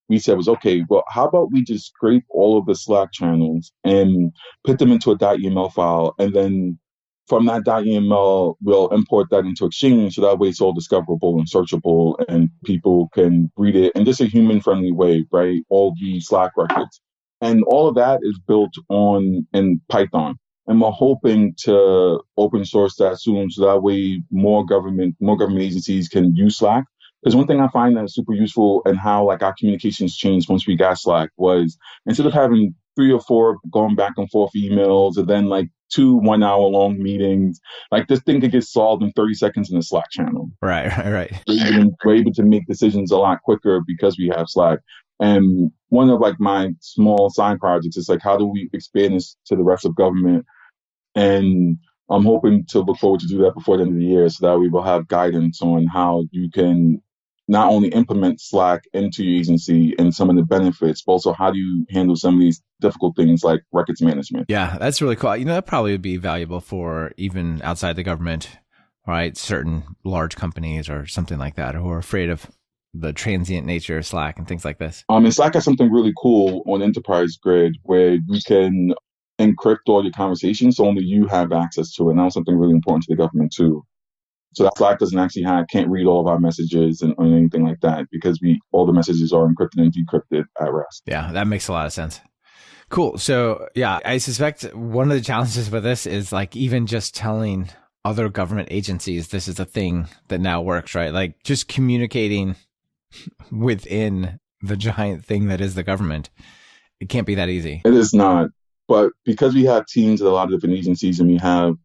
we said was, okay, well, how about we just scrape all of the Slack channels and put them into a .eml file, and then from that .eml, we'll import that into Exchange, so that way it's all discoverable and searchable, and people can read it in just a human-friendly way, right? All the Slack records. And all of that is built in Python. And we're hoping to open source that soon, so that way more government agencies can use Slack. Because one thing I find that is super useful and how like our communications changed once we got Slack was, instead of having three or four going back and forth emails, and then like 2 1 hour long meetings. Like this thing could get solved in 30 seconds in the Slack channel. Right. We're able to make decisions a lot quicker because we have Slack. And one of like my small side projects is like, how do we expand this to the rest of government? And I'm hoping to look forward to do that before the end of the year so that we will have guidance on how you can not only implement Slack into your agency and some of the benefits, but also how do you handle some of these difficult things like records management. Yeah, that's really cool. That probably would be valuable for even outside the government, right? Certain large companies or something like that who are afraid of the transient nature of Slack and things like this. And Slack has something really cool on Enterprise Grid where you can encrypt all your conversations so only you have access to it. And that was something really important to the government too. So that Slack doesn't actually can't read all of our messages or anything like that because all the messages are encrypted and decrypted at rest. Yeah, that makes a lot of sense. Cool. So yeah, I suspect one of the challenges with this is like even just telling other government agencies this is a thing that now works, right? Like just communicating within the giant thing that is the government. It can't be that easy. It is not. But because we have teams at a lot of different agencies and we have,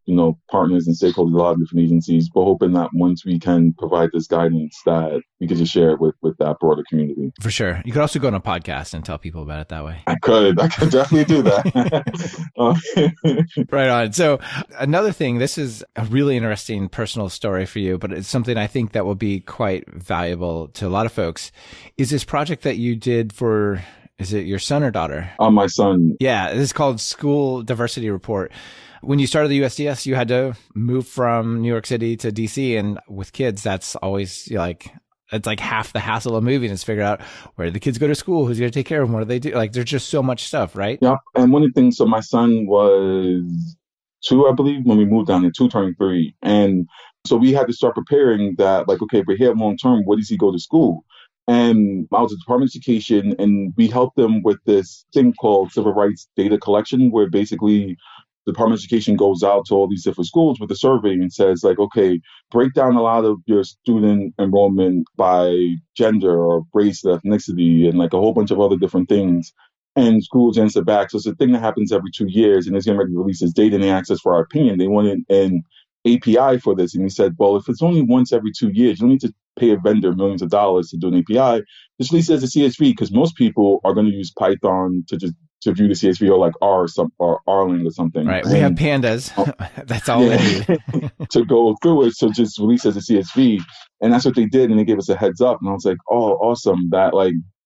partners and stakeholders at a lot of different agencies, we're hoping that once we can provide this guidance that we can just share it with that broader community. For sure. You could also go on a podcast and tell people about it that way. I could definitely do that. Right on. So another thing, this is a really interesting personal story for you, but it's something I think that will be quite valuable to a lot of folks, is this project that you did for... Is it your son or daughter? My son. Yeah, this is called School Diversity Report. When you started the USDS, you had to move from New York City to DC. And with kids, that's always it's like half the hassle of moving is figure out where the kids go to school, who's going to take care of them, what do they do? Like, there's just so much stuff, right? Yeah. And one of the things, so my son was 2, I believe, when we moved down there, 2 turning 3. And so we had to start preparing that, like, okay, we're here long term, where does he go to school? And I was at the Department of Education, and we helped them with this thing called civil rights data collection, where basically the Department of Education goes out to all these different schools with a survey and says, like, okay, break down a lot of your student enrollment by gender or race, ethnicity, and like a whole bunch of other different things. And schools answer back. So it's a thing that happens every 2 years, and it's going to release this data, and they asked us for our opinion. They wanted an API for this. And we said, well, if it's only once every 2 years, you don't need to pay a vendor millions of dollars to do an API. Just release it as a CSV, because most people are going to use Python to view the CSV, or like R or Rlang or something. Right. We have pandas. That's all they need. To go through it. So just release it as a CSV. And that's what they did. And they gave us a heads up. And I was like, oh, awesome. That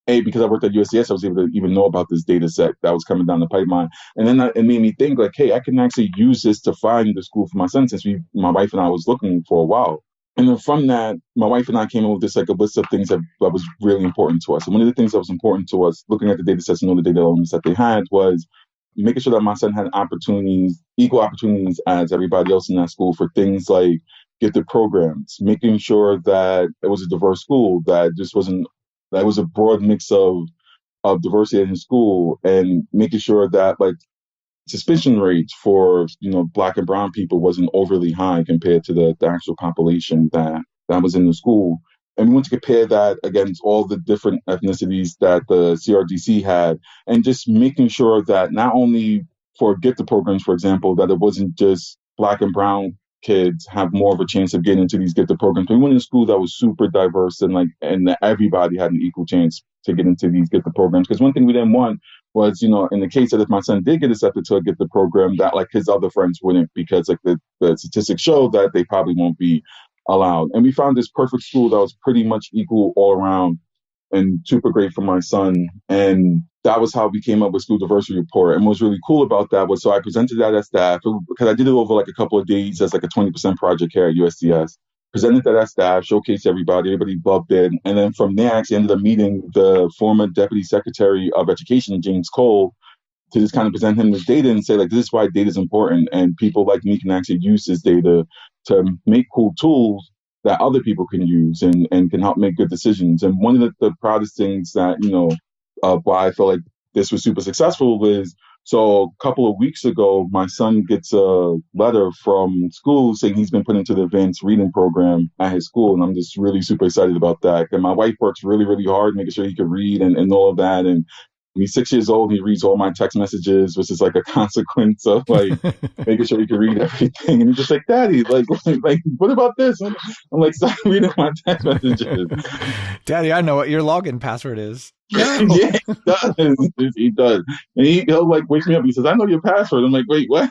because I worked at USDS, I was able to even know about this data set that was coming down the pipeline. And then it made me think like, hey, I can actually use this to find the school for my son, since my wife and I was looking for a while. And then from that, my wife and I came up with this like a list of things that was really important to us. And one of the things that was important to us, looking at the data sets and all the data elements that they had, was making sure that my son had equal opportunities as everybody else in that school for things like gifted programs, making sure that it was a diverse school, that was a broad mix of diversity in his school, and making sure that like suspicion rates for Black and brown people wasn't overly high compared to the actual population that was in the school. And we want to compare that against all the different ethnicities that the CRDC had, and just making sure that not only for gifted programs, for example, that it wasn't just Black and brown kids have more of a chance of getting into these gifted programs. We went in a school that was super diverse, and that everybody had an equal chance to get into these gifted programs. Because one thing we didn't want was, in the case that if my son did get accepted to a gifted program, that like his other friends wouldn't, because like the statistics show that they probably won't be allowed. And we found this perfect school that was pretty much equal all around and super great for my son. And that was how we came up with School Diversity Report. And what was really cool about that was, so I presented that as staff, because I did it over like a couple of days as like a 20% project here at USDS. Presented that as staff, showcased everybody loved it. And then from there, I actually ended up meeting the former Deputy Secretary of Education, James Cole, to just kind of present him with data and say, like, this is why data is important. And people like me can actually use this data to make cool tools that other people can use and can help make good decisions. And one of the proudest things that, why I feel like this was super successful was, so a couple of weeks ago, my son gets a letter from school saying he's been put into the advanced reading program at his school. And I'm just really super excited about that. And my wife works really, really hard making sure he can read and all of that. And He's 6 years old. He reads all my text messages, which is like a consequence of like making sure he can read everything. And he's just like, Daddy, like, what about this? I'm like, stop reading my text messages. Daddy, I know what your login password is. Yeah, he does. He does. And he'll like wake me up. He says, I know your password. I'm like, wait, what?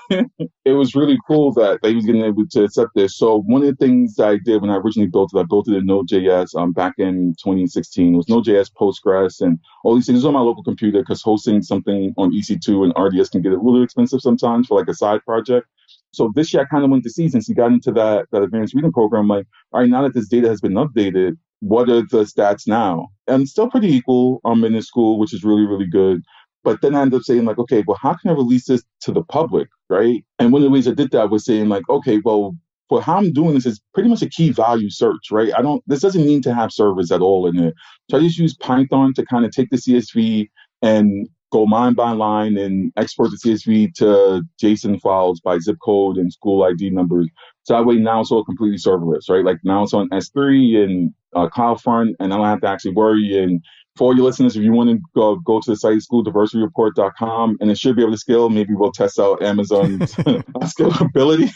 It was really cool that he was getting able to accept this. So one of the things I did when I originally built it, I built it in Node.js back in 2016. It was Node.js, Postgres, and all these things on my local computer because hosting something on EC2 and RDS can get a little expensive sometimes for like a side project. So this year I kind of went to see, since he got into that advanced reading program, like, all right, now that this data has been updated, what are the stats now? And still pretty equal in this school, which is really, really good. But then I ended up saying like, okay, well, how can I release this to the public, right? And one of the ways I did that was saying like, okay, well, for how I'm doing this is pretty much a key value search, right? This doesn't need to have servers at all in it. So I just use Python to kind of take the CSV and go line by line and export the CSV to JSON files by zip code and school ID numbers. So that way now it's all completely serverless, right? Like now it's on S3 and CloudFront, and I don't have to actually worry. And for all your listeners, if you want to go to the site, schooldiversityreport.com, and it should be able to scale. Maybe we'll test out Amazon's scalability.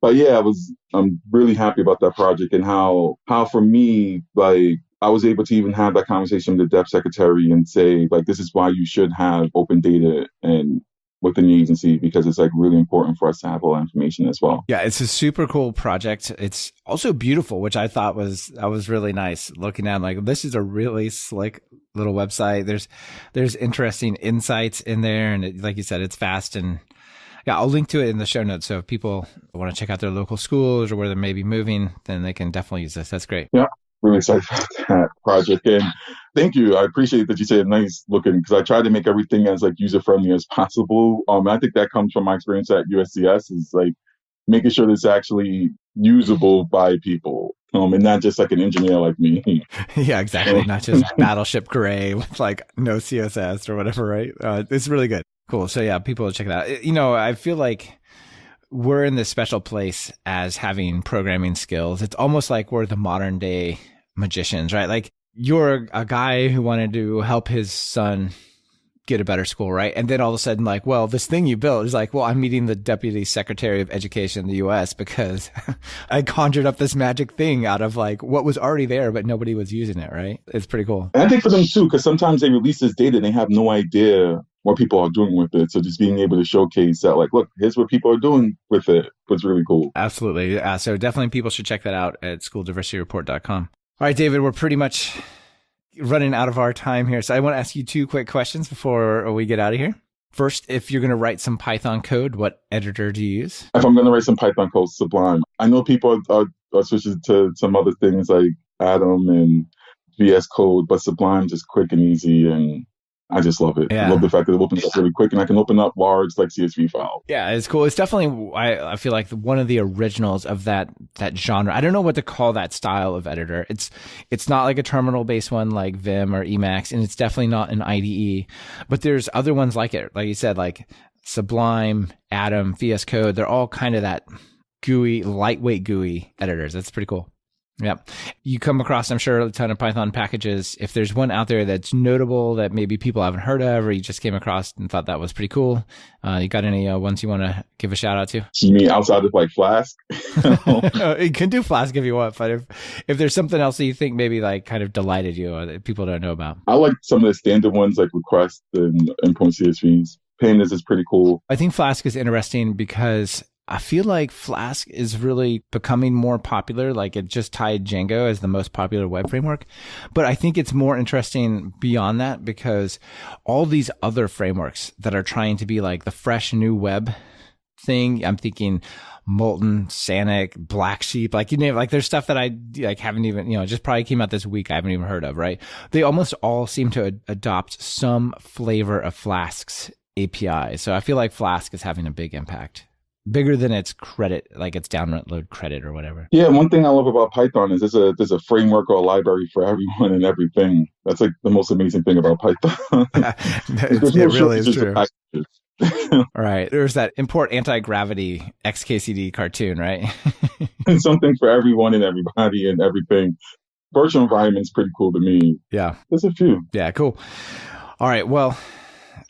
But yeah, I'm really happy about that project and how for me, like, I was able to even have that conversation with the Dep Secretary and say, like, this is why you should have open data and within your agency, because it's like really important for us to have all that information as well. Yeah, it's a super cool project. It's also beautiful, which I thought was really nice looking at. Like, this is a really slick little website. There's interesting insights in there, and like you said, it's fast. And yeah, I'll link to it in the show notes. So if people want to check out their local schools or where they may be moving, then they can definitely use this. That's great. Yeah. Really excited about that project. And thank you. I appreciate that you said nice looking, because I try to make everything as like user friendly as possible. I think that comes from my experience at USCS, is like making sure that it's actually usable by people. And not just like an engineer like me. Yeah, exactly. Not just Battleship Gray with like no CSS or whatever, right? It's really good. Cool. So yeah, people will check it out. You know, I feel like we're in this special place as having programming skills. It's almost like we're the modern day magicians, right? Like, you're a guy who wanted to help his son get a better school, right? And then all of a sudden, like, well, this thing you built is like, well, I'm meeting the Deputy Secretary of Education in the US because I conjured up this magic thing out of like what was already there, but nobody was using it, right? It's pretty cool. And I think for them too, because sometimes they release this data and they have no idea what people are doing with it. So just being able to showcase that, like, look, here's what people are doing with it was really cool. Absolutely. So definitely people should check that out at schooldiversityreport.com. All right, David, we're pretty much running out of our time here. So I want to ask you two quick questions before we get out of here. First, if you're going to write some Python code, what editor do you use? If I'm going to write some Python code, Sublime. I know people are switching to some other things like Atom and VS Code, but Sublime just quick and easy, and I just love it. Yeah. I love the fact that it opens up really quick, and I can open up large like CSV files. Yeah, it's cool. It's definitely, I feel like one of the originals of that genre. I don't know what to call that style of editor. It's not like a terminal-based one like Vim or Emacs, and it's definitely not an IDE. But there's other ones like it. Like you said, like Sublime, Atom, VS Code. They're all kind of that GUI, lightweight GUI editors. That's pretty cool. Yeah. You come across, I'm sure, a ton of Python packages. If there's one out there that's notable that maybe people haven't heard of, or you just came across and thought that was pretty cool, you got any ones you want to give a shout out to? You mean outside of like Flask? You can do Flask if you want, but if there's something else that you think maybe like kind of delighted you or that people don't know about. I like some of the standard ones like Request and Endpoint CSVs. Pandas is pretty cool. I think Flask is interesting because I feel like Flask is really becoming more popular. Like, it just tied Django as the most popular web framework. But I think it's more interesting beyond that because all these other frameworks that are trying to be like the fresh new web thing, I'm thinking Molten, Sanic, Black Sheep, like, you know, like there's stuff that I like haven't even, just probably came out this week I haven't even heard of, right? They almost all seem to adopt some flavor of Flask's API. So I feel like Flask is having a big impact. Bigger than its credit, like its download credit or whatever. Yeah, one thing I love about Python is there's a framework or a library for everyone and everything. That's like the most amazing thing about Python. It really is true. All right. There's that import anti-gravity XKCD cartoon, right? Something for everyone and everybody and everything. Virtual environment's pretty cool to me. Yeah. There's a few. Yeah, cool. All right. Well,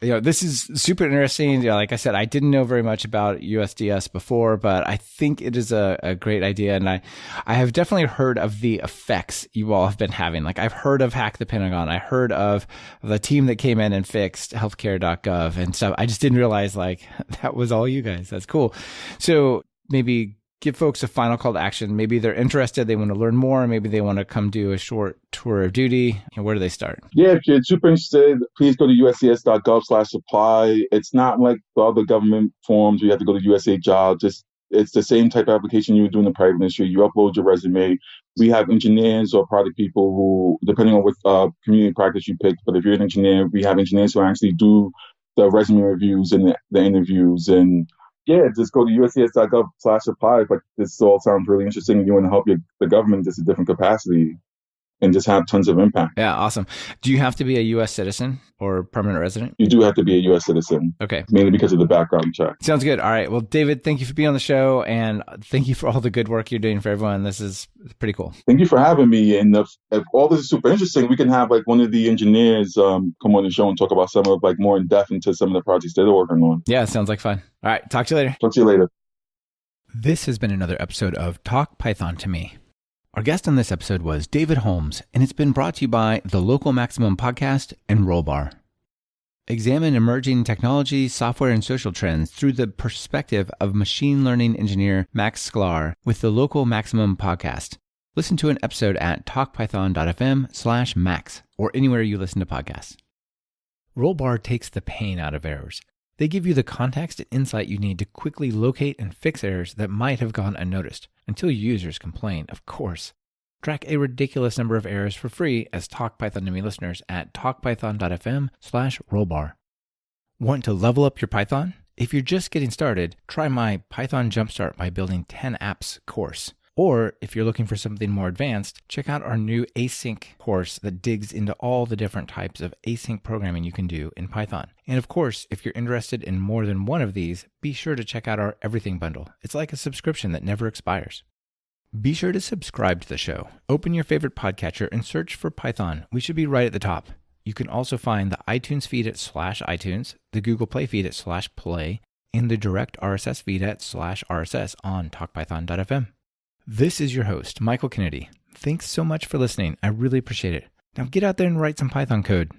this is super interesting. Like I said, I didn't know very much about USDS before, but I think it is a great idea. And I have definitely heard of the effects you all have been having. Like I've heard of Hack the Pentagon. I heard of the team that came in and fixed healthcare.gov and stuff. I just didn't realize like that was all you guys. That's cool. So maybe give folks a final call to action. Maybe they're interested, they want to learn more, maybe they want to come do a short tour of duty. Where do they start? Yeah, if you're super interested, please go to uscs.gov/apply. It's not like the other government forms where you have to go to USA Jobs. It's the same type of application you would do in the private industry. You upload your resume. We have engineers or product people who, depending on what community practice you pick, but if you're an engineer, we have engineers who actually do the resume reviews and the interviews. And yeah, just go to uscs.gov/apply. If like, this all sounds really interesting and you want to help the government just a different capacity and just have tons of impact. Yeah, awesome. Do you have to be a U.S. citizen or permanent resident? You do have to be a U.S. citizen. Okay. Mainly because of the background check. Sounds good. All right. Well, David, thank you for being on the show, and thank you for all the good work you're doing for everyone. This is pretty cool. Thank you for having me. And if all this is super interesting, we can have like one of the engineers come on the show and talk about some of like more in depth into some of the projects they're working on. Yeah, sounds like fun. All right. Talk to you later. Talk to you later. This has been another episode of Talk Python to Me. Our guest on this episode was David Holmes, and it's been brought to you by the Local Maximum Podcast and Rollbar. Examine emerging technology, software, and social trends through the perspective of machine learning engineer Max Sklar with the Local Maximum Podcast. Listen to an episode at talkpython.fm/max or anywhere you listen to podcasts. Rollbar takes the pain out of errors. They give you the context and insight you need to quickly locate and fix errors that might have gone unnoticed, until users complain, of course. Track a ridiculous number of errors for free as Talk Python to Me listeners at talkpython.fm/rollbar. Want to level up your Python? If you're just getting started, try my Python Jumpstart by Building 10 Apps course. Or if you're looking for something more advanced, check out our new async course that digs into all the different types of async programming you can do in Python. And of course, if you're interested in more than one of these, be sure to check out our Everything Bundle. It's like a subscription that never expires. Be sure to subscribe to the show. Open your favorite podcatcher and search for Python. We should be right at the top. You can also find the iTunes feed at /iTunes, the Google Play feed at /play, and the direct RSS feed at /RSS on talkpython.fm. This is your host, Michael Kennedy. Thanks so much for listening. I really appreciate it. Now get out there and write some Python code.